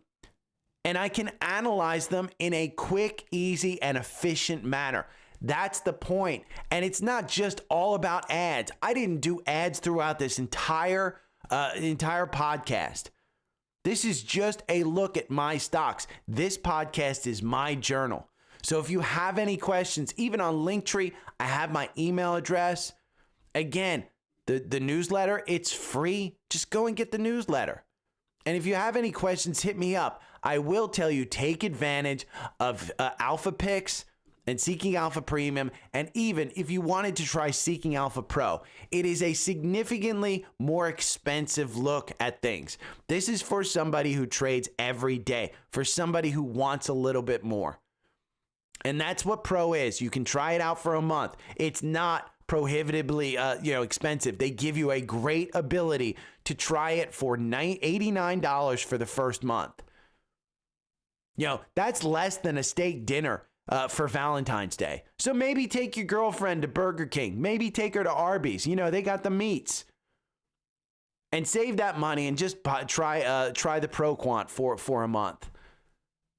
and I can analyze them in a quick, easy, and efficient manner. That's the point. And it's not just all about ads. I didn't do ads throughout this entire podcast. This is just a look at my stocks. This podcast is my journal. So if you have any questions, even on Linktree, I have my email address. Again, the newsletter, it's free. Just go and get the newsletter. And if you have any questions, hit me up. I will tell you, take advantage of Alpha Picks and Seeking Alpha Premium. And even if you wanted to try Seeking Alpha Pro, it is a significantly more expensive look at things. This is for somebody who trades every day, for somebody who wants a little bit more. And that's what Pro is. You can try it out for a month. It's not prohibitively expensive. They give you a great ability to try it for $89 for the first month. You know, that's less than a steak dinner for Valentine's Day. So maybe take your girlfriend to Burger King. Maybe take her to Arby's. You know, they got the meats. And save that money and just try the Pro Quant for a month.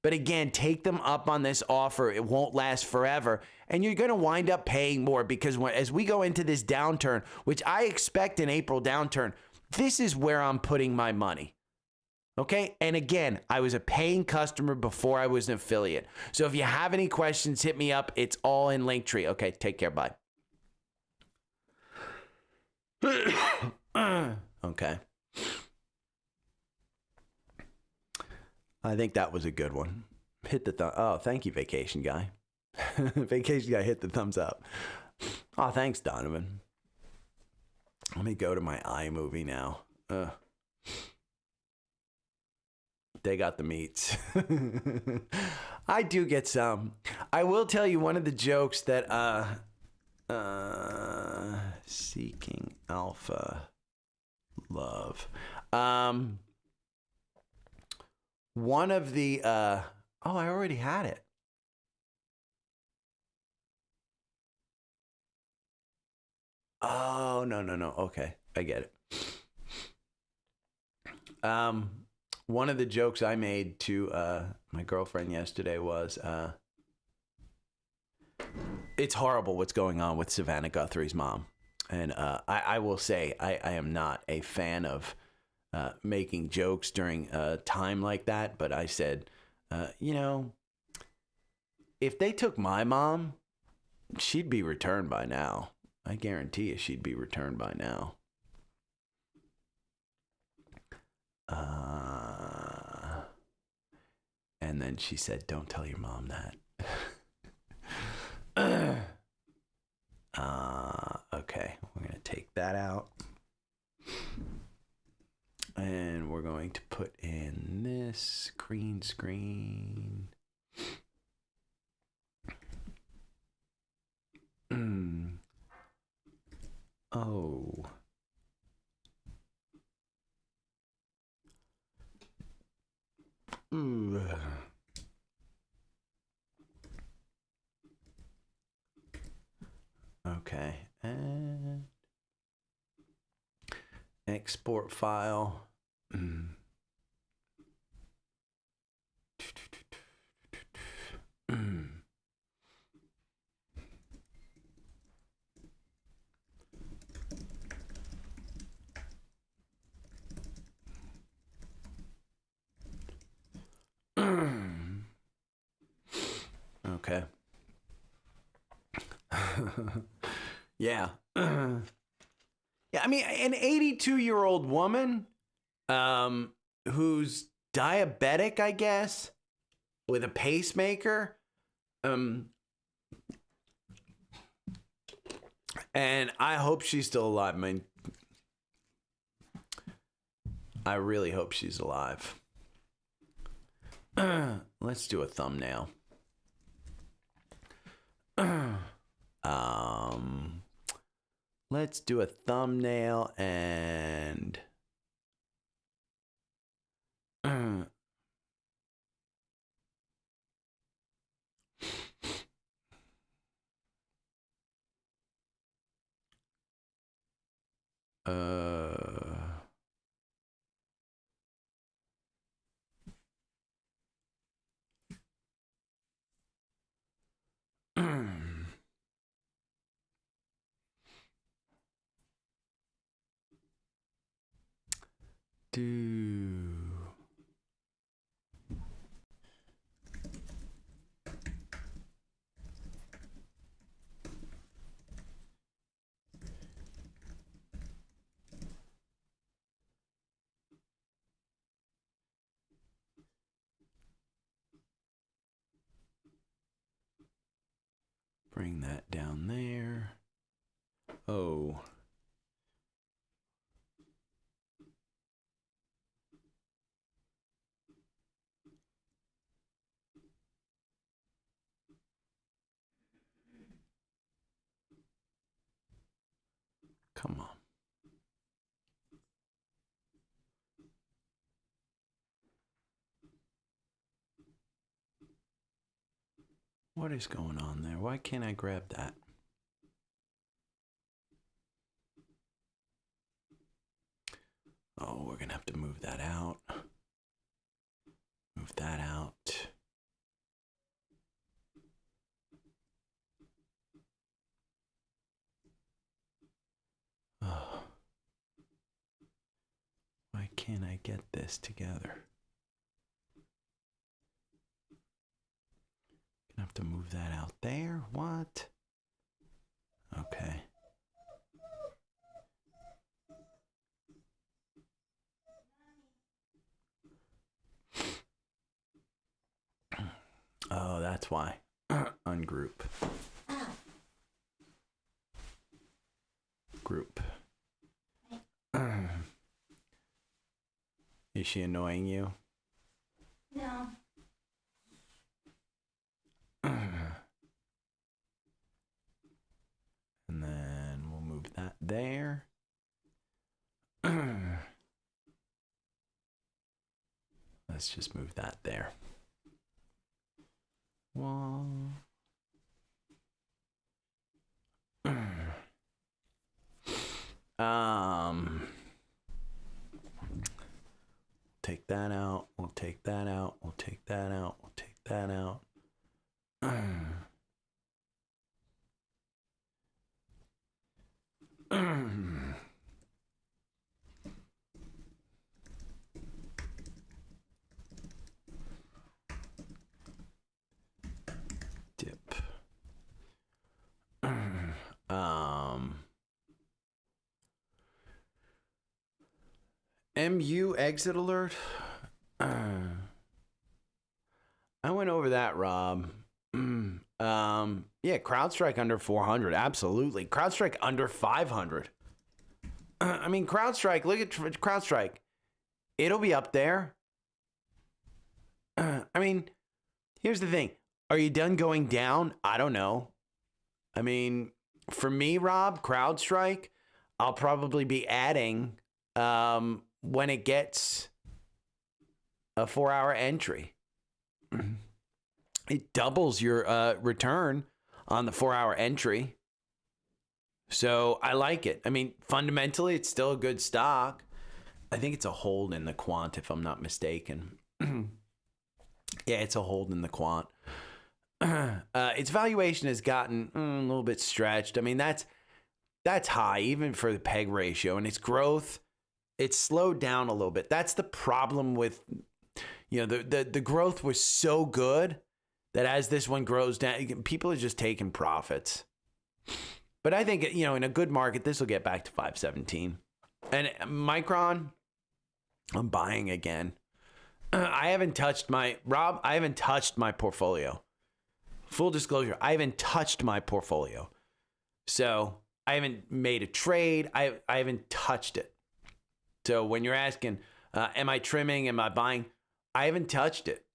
But again, take them up on this offer. It won't last forever. And you're going to wind up paying more because as we go into this downturn, which I expect an April downturn, this is where I'm putting my money. Okay? And again, I was a paying customer before I was an affiliate. So if you have any questions, hit me up. It's all in Linktree. Okay, take care. Bye. Okay. I think that was a good one. Hit the thumb. Oh, thank you, Vacation Guy. Vacation Guy hit the thumbs up. Oh, thanks, Donovan. Let me go to my iMovie now. They got the meats. I do get some. I will tell you one of the jokes that Seeking Alpha love. One of the I already had it. Oh, no. Okay, I get it. One of the jokes I made to my girlfriend yesterday was, it's horrible what's going on with Savannah Guthrie's mom. And I will say, I am not a fan of making jokes during a time like that. But I said, if they took my mom, she'd be returned by now. I guarantee you she'd be returned by now. And then she said, don't tell your mom that. Okay, we're going to take that out. And we're going to put in this green screen. Oh. Ooh. And export file. Okay. Yeah. Yeah, I mean, an 82-year-old woman who's diabetic, I guess, with a pacemaker. And I hope she's still alive. I mean, I really hope she's alive. Let's do a thumbnail. Let's do a thumbnail and do bring that down there. Oh. Come on. What is going on there? Why can't I grab that? Oh, we're going to have to move that out. Move that out. Oh. Why can't I get this together? Gonna have to move that out there. What? Okay. Oh, that's why. Ungroup. Group. Is she annoying you? No. And then we'll move that there. Let's just move that there. Well, take that out. We'll take that out. We'll take that out. We'll take that out. Dip. MU exit alert. I went over that, Rob. Yeah, CrowdStrike under 400, absolutely. CrowdStrike under 500. I mean, CrowdStrike. Look at CrowdStrike. It'll be up there. I mean, here's the thing. Are you done going down? I don't know. I mean, for me, Rob, CrowdStrike, I'll probably be adding when it gets a 4-hour entry. It doubles your return on the 4-hour entry. So I like it. I mean, fundamentally, it's still a good stock. I think it's a hold in the Quant, if I'm not mistaken. Yeah, it's a hold in the Quant. Its valuation has gotten a little bit stretched. I mean, that's high, even for the PEG ratio. And its growth, it's slowed down a little bit. That's the problem with, the growth was so good that as this one grows down, people are just taking profits. But I think, in a good market, this will get back to 517. And Micron, I'm buying again. I haven't touched my portfolio. Full disclosure, I haven't touched my portfolio. So I haven't made a trade. I haven't touched it. So when you're asking, am I trimming? Am I buying? I haven't touched it.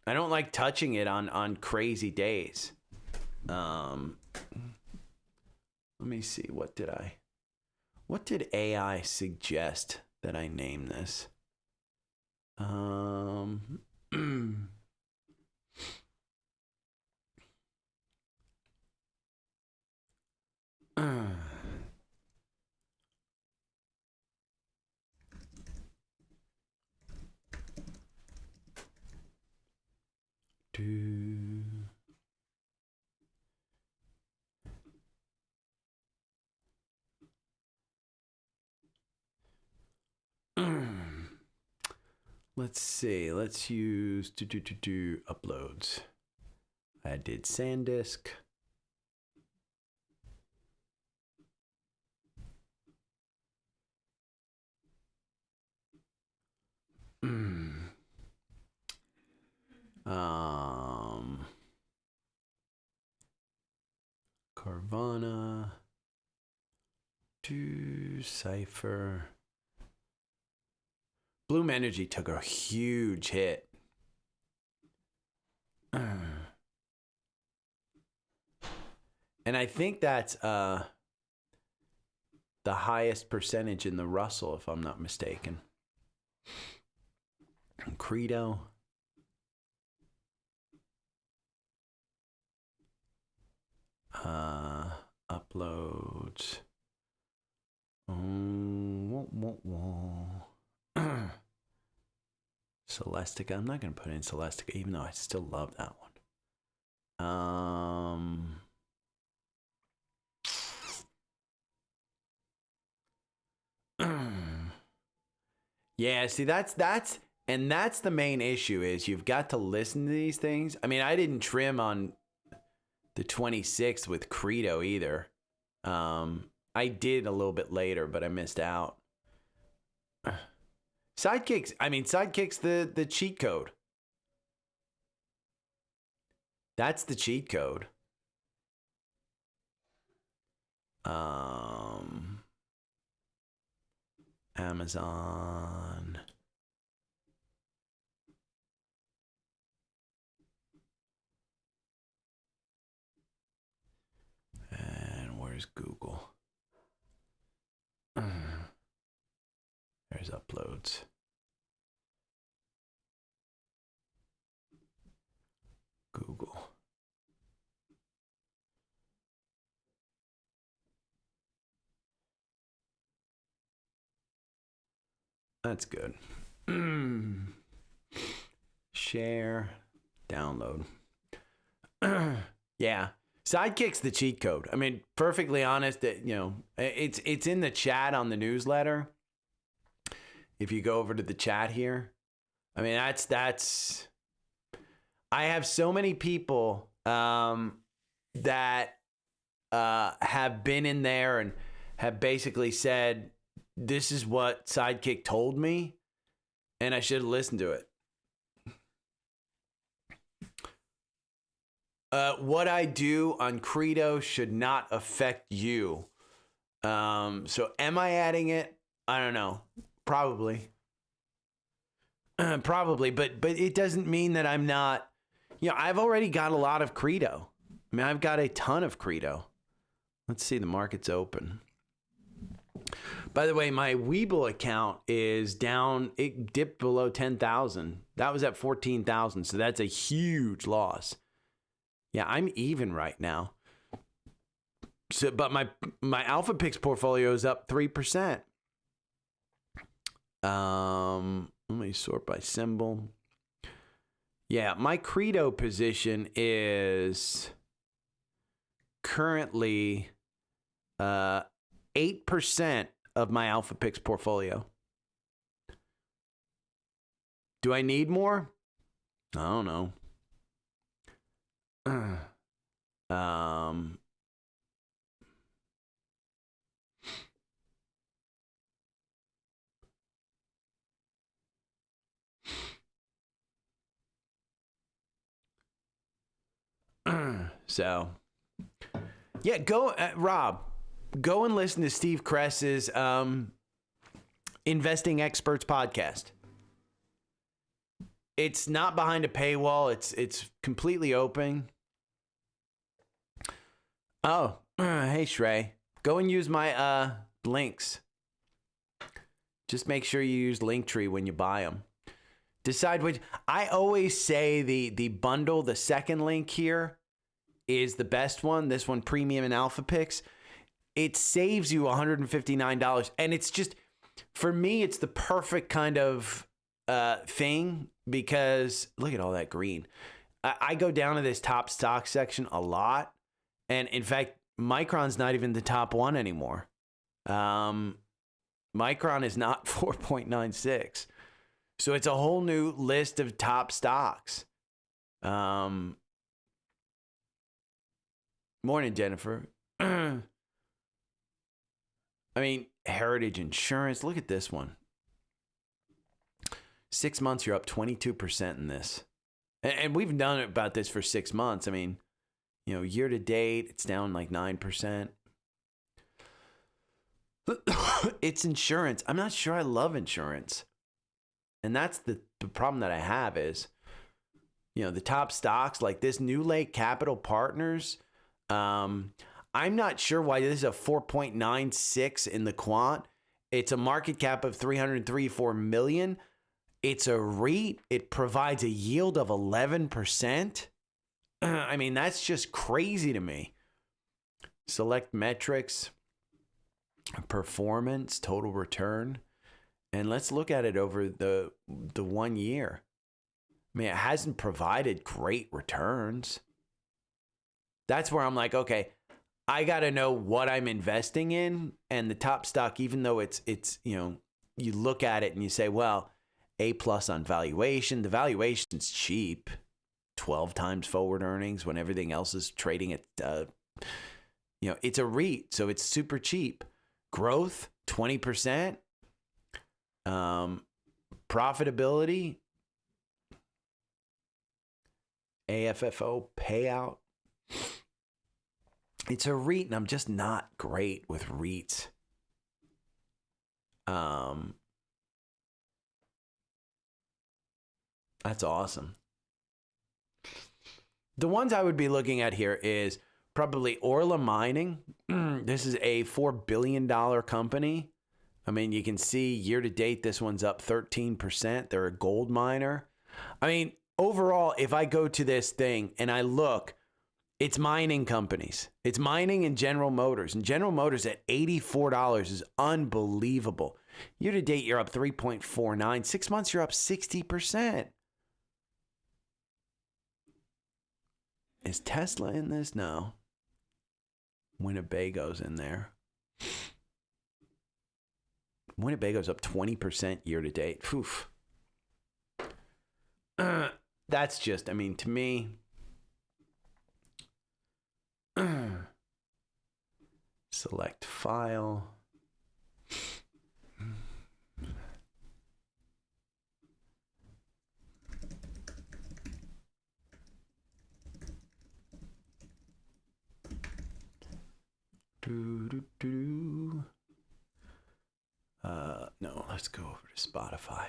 I don't like touching it on crazy days. Let me see. What did AI suggest that I name this? Let's see. Let's use uploads. I did SanDisk. Carvana. Cypher. Bloom Energy took a huge hit. And I think that's the highest percentage in the Russell, if I'm not mistaken. CRDO. Uploads. Celestica. I'm not going to put in Celestica, even though I still love that one. Yeah, see, that's the main issue is you've got to listen to these things. I mean, I didn't trim on the 26th with CRDO either. I did a little bit later, but I missed out. Sidekick's the cheat code. That's the cheat code. Amazon. And where's Google? There's uploads. Google. That's good. Share, download. Yeah. Sidekick's the cheat code. I mean, perfectly honest, it's in the chat on the newsletter. If you go over to the chat here, I mean, that's I have so many people that have been in there and have basically said, this is what Sidekick told me, and I should have listened to it. What I do on CRDO should not affect you. So am I adding it? I don't know. Probably. Probably, but it doesn't mean that I'm not. I've already got a lot of CRDO. I mean, I've got a ton of CRDO. Let's see, the market's open. By the way, my Webull account is down. It dipped below 10,000. That was at 14,000, so that's a huge loss. Yeah, I'm even right now. So, but my Alpha Picks portfolio is up 3%. Let me sort by symbol. Yeah, my CRDO position is currently 8% of my Alpha Picks portfolio. Do I need more? I don't know. So, yeah, go, Rob, go and listen to Steve Cress's Investing Experts podcast. It's not behind a paywall. It's completely open. Oh, hey, Shrey. Go and use my links. Just make sure you use Linktree when you buy them. Decide which. I always say the bundle, the second link here, is the best one. This one, Premium and Alpha Picks. It saves you $159. And it's just, for me, it's the perfect kind of thing because look at all that green. I go down to this top stock section a lot. And in fact, Micron's not even the top one anymore. Micron is not 4.96. So it's a whole new list of top stocks. Morning, Jennifer. I mean, Heritage Insurance. Look at this one. 6 months, you're up 22% in this. And we've done about this for 6 months. I mean, you know, year to date, it's down like 9%. It's insurance. I'm not sure I love insurance. And that's the problem that I have is, you know, the top stocks like this New Lake Capital Partners. I'm not sure why this is a 4.96 in the quant. It's a market cap of 334 million. It's a REIT. It provides a yield of 11%. I mean, that's just crazy to me. Select metrics, performance, total return. And let's look at it over the 1 year. I mean, it hasn't provided great returns. That's where I'm like, okay, I got to know what I'm investing in. And the top stock, even though it's, you know, you look at it and you say, well, A+ on valuation. The valuation's cheap. 12 times forward earnings when everything else is trading at, you know, it's a REIT, so it's super cheap. Growth, 20%. Profitability, AFFO payout. It's a REIT, and I'm just not great with REITs. That's awesome. The ones I would be looking at here is probably Orla Mining. This is a $4 billion company. I mean, you can see year to date, this one's up 13%. They're a gold miner. I mean, overall, if I go to this thing and I look, it's mining companies. It's mining and General Motors. And General Motors at $84 is unbelievable. Year to date, you're up 3.49. 6 months, you're up 60%. Is Tesla in this? No. Winnebago's in there. Winnebago's up 20% year to date. Oof. That's just, I mean, to me, select file. No, let's go over to Spotfiy.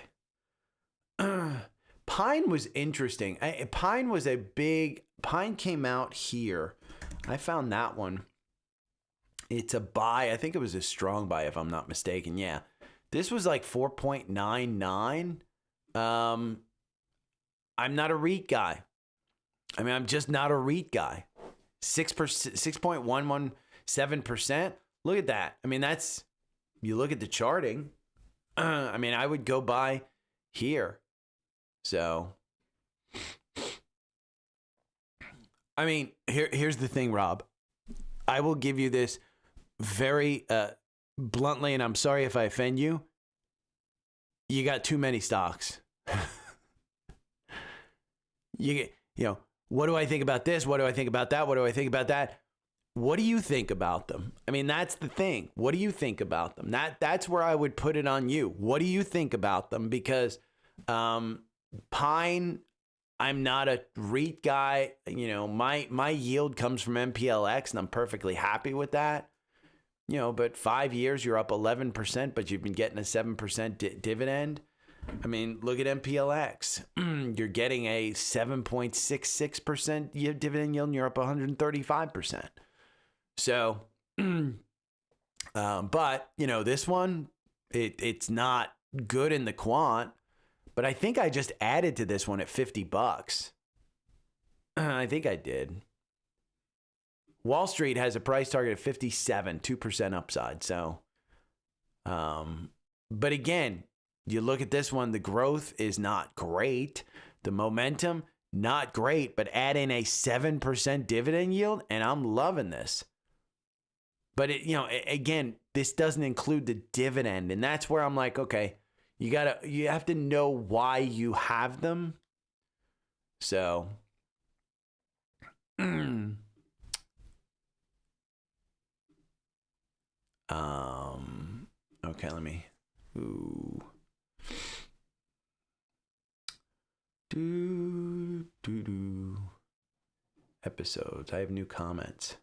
Pine was interesting. Pine came out here. I found that one. It's a buy. I think it was a strong buy if I'm not mistaken. Yeah. This was like 4.99. I'm not a REIT guy. I mean, I'm just not a REIT guy. 6.11, 7%. Look at that. I mean, that's, you look at the charting. I mean, I would go buy here. So, I mean, here's the thing, Rob. I will give you this very bluntly, and I'm sorry if I offend you. You got too many stocks. You know, what do I think about this? What do I think about that? What do I think about that? What do you think about them? I mean, that's the thing. What do you think about them? That's where I would put it on you. What do you think about them? Because Pine, I'm not a REIT guy. You know, my yield comes from MPLX, and I'm perfectly happy with that. You know, but 5 years, you're up 11%, but you've been getting a 7% dividend. I mean, look at MPLX. You're getting a 7.66% dividend yield, and you're up 135%. So, but, you know, this one, it's not good in the quant, but I think I just added to this one at $50. I think I did. Wall Street has a price target of 57, 2% upside. So, but again, you look at this one, the growth is not great. The momentum, not great, but add in a 7% dividend yield, and I'm loving this. But it, you know, again, this doesn't include the dividend, and that's where I'm like, okay, you have to know why you have them. So, okay, let me. Episodes. I have new comments.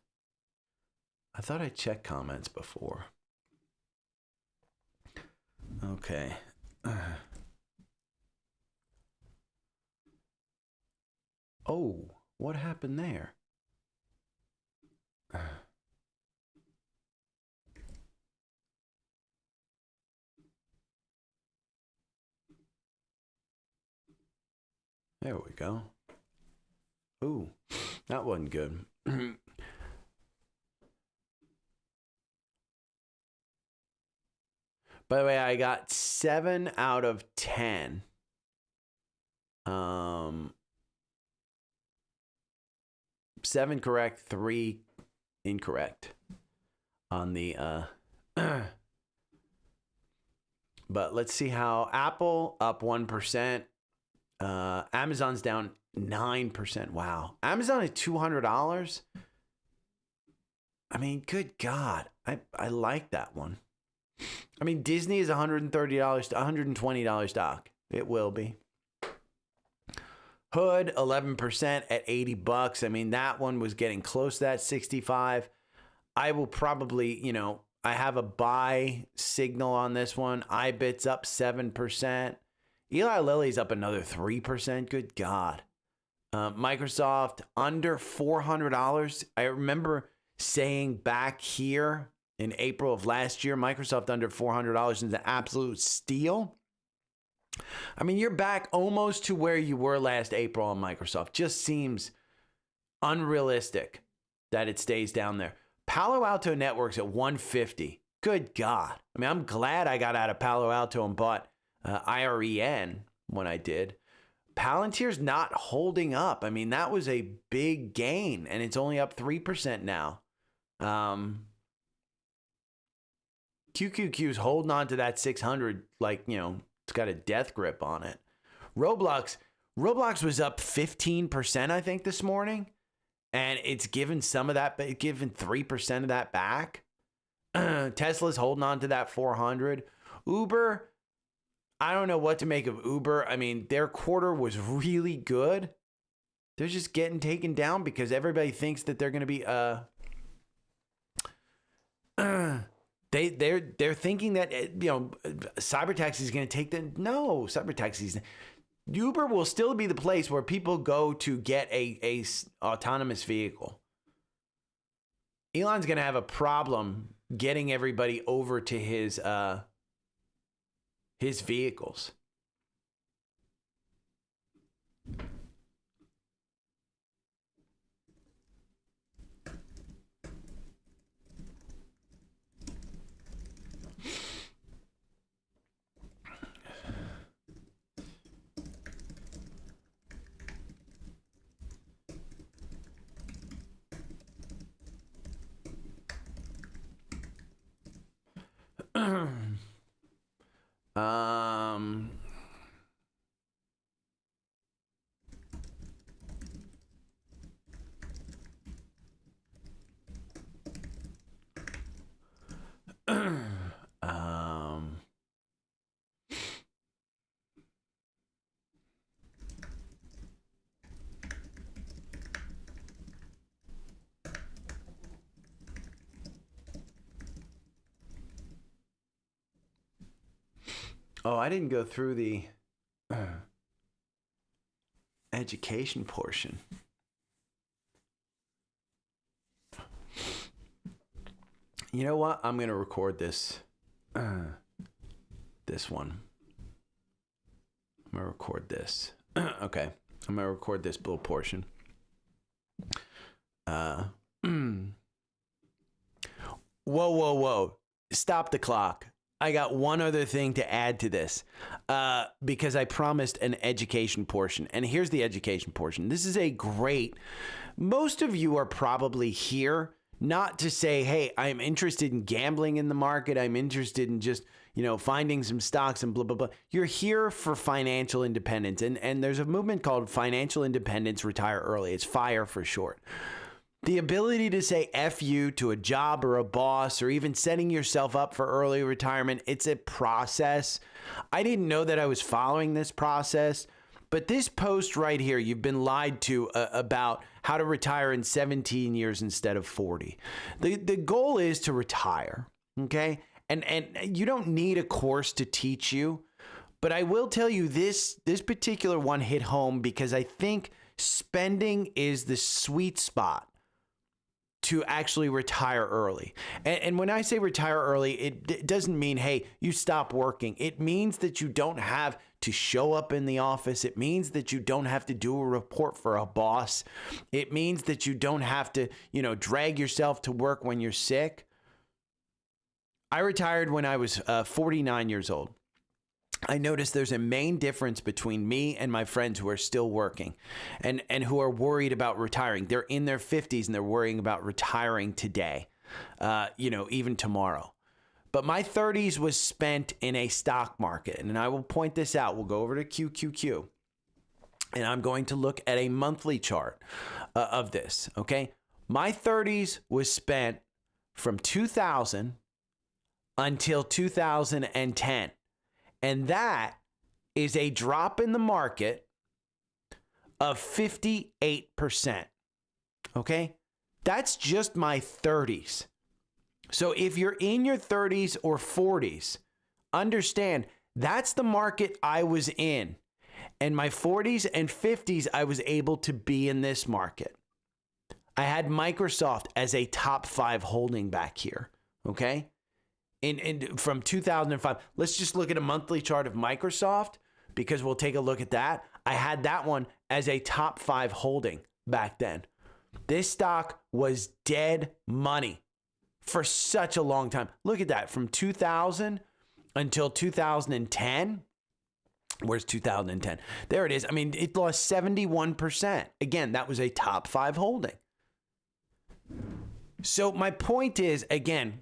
I thought I checked comments before. Okay. Oh, what happened there? There we go. Ooh, that wasn't good. By the way, I got 7 out of 10. 7 correct, 3 incorrect on the but let's see how Apple up 1%. Amazon's down 9%. Wow. Amazon at $200. I mean, good God. I like that one. I mean, Disney is $130, $120 stock. It will be. Hood, 11% at $80. I mean, that one was getting close to that 65. I will probably, you know, I have a buy signal on this one. iBit's up 7%. Eli Lilly's up another 3%. Good God. Microsoft under $400. I remember saying back here in April of last year, Microsoft under $400 is an absolute steal. I mean, you're back almost to where you were last April on Microsoft. Just seems unrealistic that it stays down there. Palo Alto Networks at 150. Good God. I mean, I'm glad I got out of Palo Alto and bought IREN when I did. Palantir's not holding up. I mean, that was a big gain, and it's only up 3% now. QQQ's holding on to that 600 like, you know, it's got a death grip on it. Roblox was up 15%, I think, this morning, and it's given some of that, but given 3% of that back. Tesla's holding on to that 400. Uber, I don't know what to make of Uber. I mean, their quarter was really good. They're just getting taken down because everybody thinks that they're going to be they're thinking that, you know, cybertaxi is going to take them. No, cybertaxis. Uber will still be the place where people go to get a autonomous vehicle. Elon's going to have a problem getting everybody over to his vehicles. Oh, I didn't go through the education portion. You know what? I'm going to record this. This one. I'm going to record this. Okay. I'm going to record this little portion. Whoa. Stop the clock. I got one other thing to add to this because I promised an education portion. And here's the education portion. This is a great, most of you are probably here not to say, hey, I'm interested in gambling in the market. I'm interested in just, finding some stocks and blah, blah, blah. You're here for financial independence. And there's a movement called Financial Independence Retire Early. It's FIRE for short. The ability to say F you to a job or a boss or even setting yourself up for early retirement, it's a process. I didn't know that I was following this process, but this post right here, you've been lied to about how to retire in 17 years instead of 40. The goal is to retire, okay? And you don't need a course to teach you, but I will tell you this particular one hit home because I think spending is the sweet spot to actually retire early. And when I say retire early, it doesn't mean, hey, you stop working. It means that you don't have to show up in the office. It means that you don't have to do a report for a boss. It means that you don't have to, drag yourself to work when you're sick. I retired when I was 49 years old. I noticed there's a main difference between me and my friends who are still working and who are worried about retiring. They're in their 50s and they're worrying about retiring today, even tomorrow. But my 30s was spent in a stock market. And I will point this out. We'll go over to QQQ. And I'm going to look at a monthly chart of this, okay? My 30s was spent from 2000 until 2010. And that is a drop in the market of 58%. Okay? That's just my 30s. So if you're in your 30s or 40s, understand that's the market I was in. And my 40s and 50s, I was able to be in this market. I had Microsoft as a top 5 holding back here. Okay? From 2005, let's just look at a monthly chart of Microsoft because we'll take a look at that. I had that one as a top 5 holding back then. This stock was dead money for such a long time. Look at that, from 2000 until 2010. Where's 2010? There it is. I mean, it lost 71%. Again, that was a top 5 holding. So my point is, again,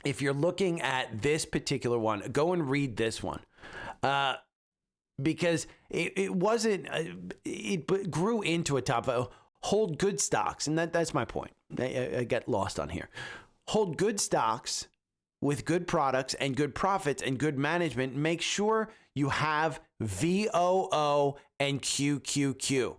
if you're looking at this particular one, go and read this one because it wasn't, it grew into a top, hold good stocks. And that's my point. I get lost on here. Hold good stocks with good products and good profits and good management. Make sure you have VOO and QQQ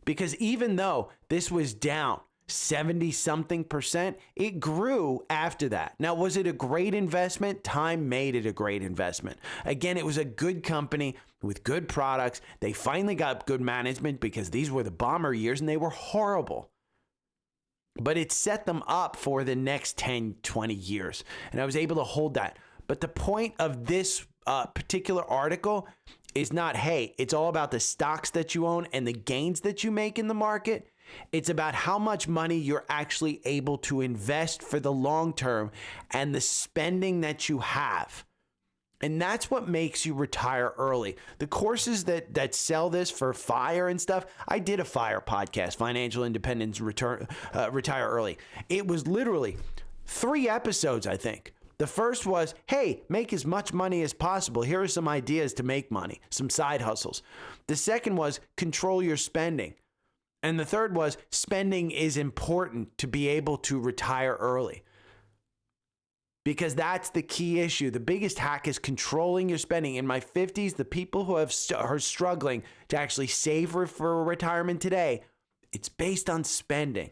because even though this was down 70 something percent, it grew after that. Now, was it a great investment? Time made it a great investment. Again, it was a good company with good products. They finally got good management because these were the bomber years and they were horrible. But it set them up for the next 10, 20 years. And I was able to hold that. But the point of this particular article is not, hey, it's all about the stocks that you own and the gains that you make in the market. It's about how much money you're actually able to invest for the long term and the spending that you have. And that's what makes you retire early. The courses that sell this for FIRE and stuff, I did a FIRE podcast, Financial Independence Retire Early. It was literally 3 episodes, I think. The first was, hey, make as much money as possible. Here are some ideas to make money, some side hustles. The second was, control your spending. And the third was, spending is important to be able to retire early. Because that's the key issue. The biggest hack is controlling your spending. In my 50s, the people who are struggling to actually save for retirement today, it's based on spending.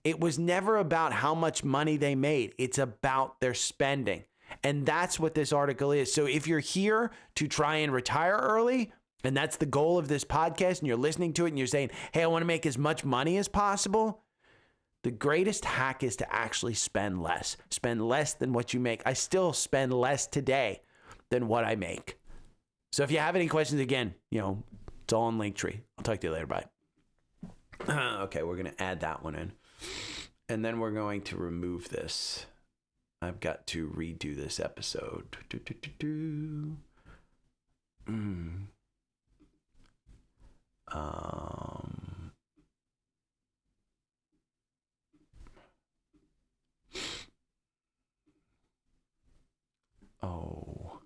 It was never about how much money they made. It's about their spending. And that's what this article is. So if you're here to try and retire early, and that's the goal of this podcast, and you're listening to it and you're saying, hey, I want to make as much money as possible, the greatest hack is to actually spend less. Spend less than what you make. I still spend less today than what I make. So if you have any questions, again, it's all in Linktree. I'll talk to you later. Bye. Okay, we're going to add that one in. And then we're going to remove this. I've got to redo this episode. Oh.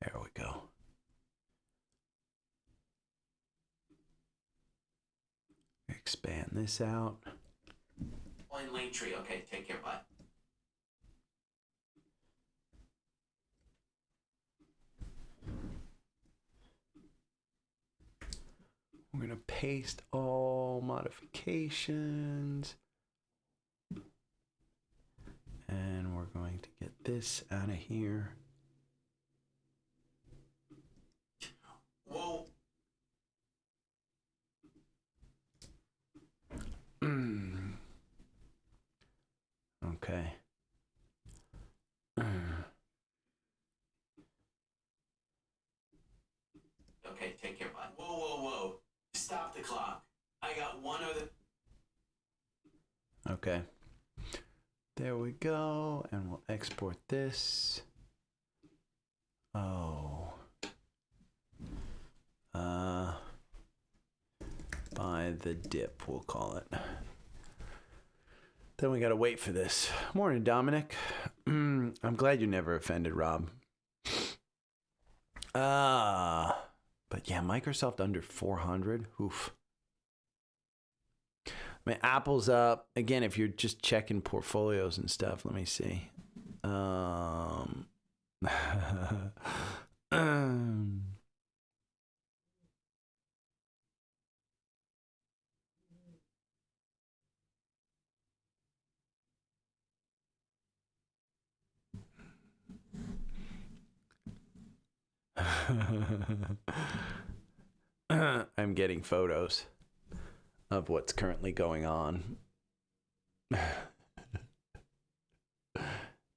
There we go. Expand this out. In Linktree. Okay, take care. Bye. We're going to paste all modifications. And we're going to get this out of here. Whoa. Okay. Okay, take care. Bye. Whoa. Stop the clock. I got one other. Okay. There we go. And we'll export this. Oh. By the dip, we'll call it. Then we got to wait for this. Morning, Dominic. I'm glad you never offended Rob. But yeah, Microsoft under 400. Oof. I mean, Apple's up. Again, if you're just checking portfolios and stuff, let me see. I'm getting photos of what's currently going on.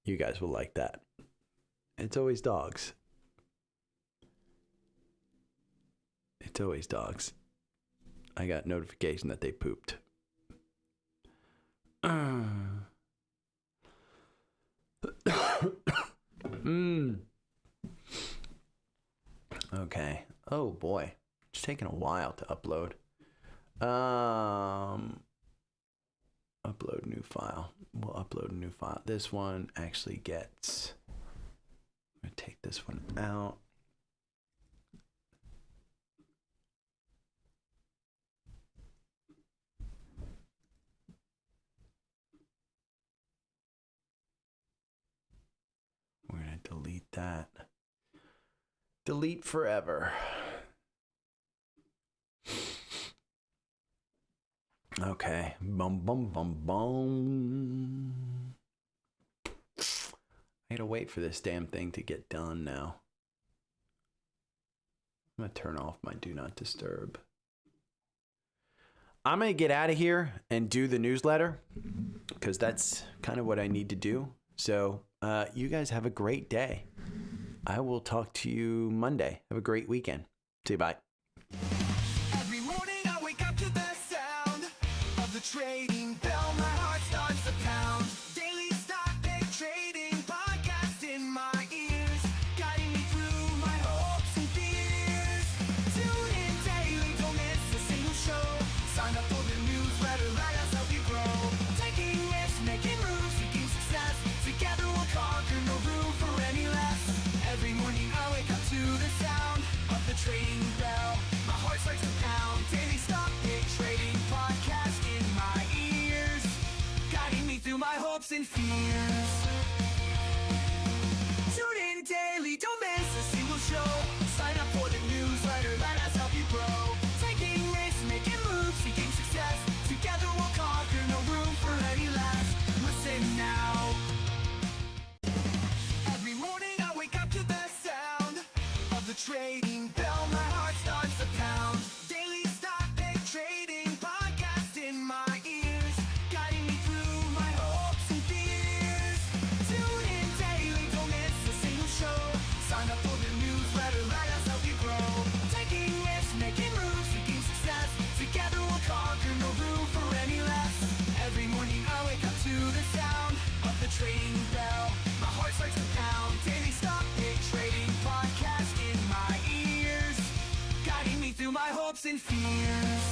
You guys will like that. It's always dogs. It's always dogs. I got notification that they pooped. Okay. Oh boy. It's taking a while to upload. Upload new file. We'll upload a new file. This one actually gets... I'm going to take this one out. We're going to delete that. Delete forever. Okay. Boom, boom, boom, boom. I gotta wait for this damn thing to get done now. I'm gonna turn off my do not disturb. I'm gonna get out of here and do the newsletter because that's kind of what I need to do. So you guys have a great day. I will talk to you Monday. Have a great weekend. See you. Bye. Every morning I wake up to the sound of the trading bell. My heart starts to pound. Daily stock pick trading podcast in my ears, guiding me through my hopes and fears. Tune in daily, don't miss a single show. Sign up for the newsletter, let us help you grow. my hopes and fears. Tune in daily, don't miss a single show. Sign up for the newsletter, let us help you grow. Taking risks, making moves, seeking success. Together we'll conquer, no room for any less. Listen now. Every morning I wake up to the sound of the trading bell. My heart starts to pound. Daily stock pick trading podcast in my ears, guiding me through my hopes and fears. Tune in daily, don't miss a single show. Sign up for the newsletter, let us help you grow. Taking risks, making moves, seeking success. Together we'll conquer, no room for any less. Every morning I wake up to the sound of the trading bell. My heart starts to pound. Daily stock pick trading podcast in my ears, guiding me through my hopes and fears.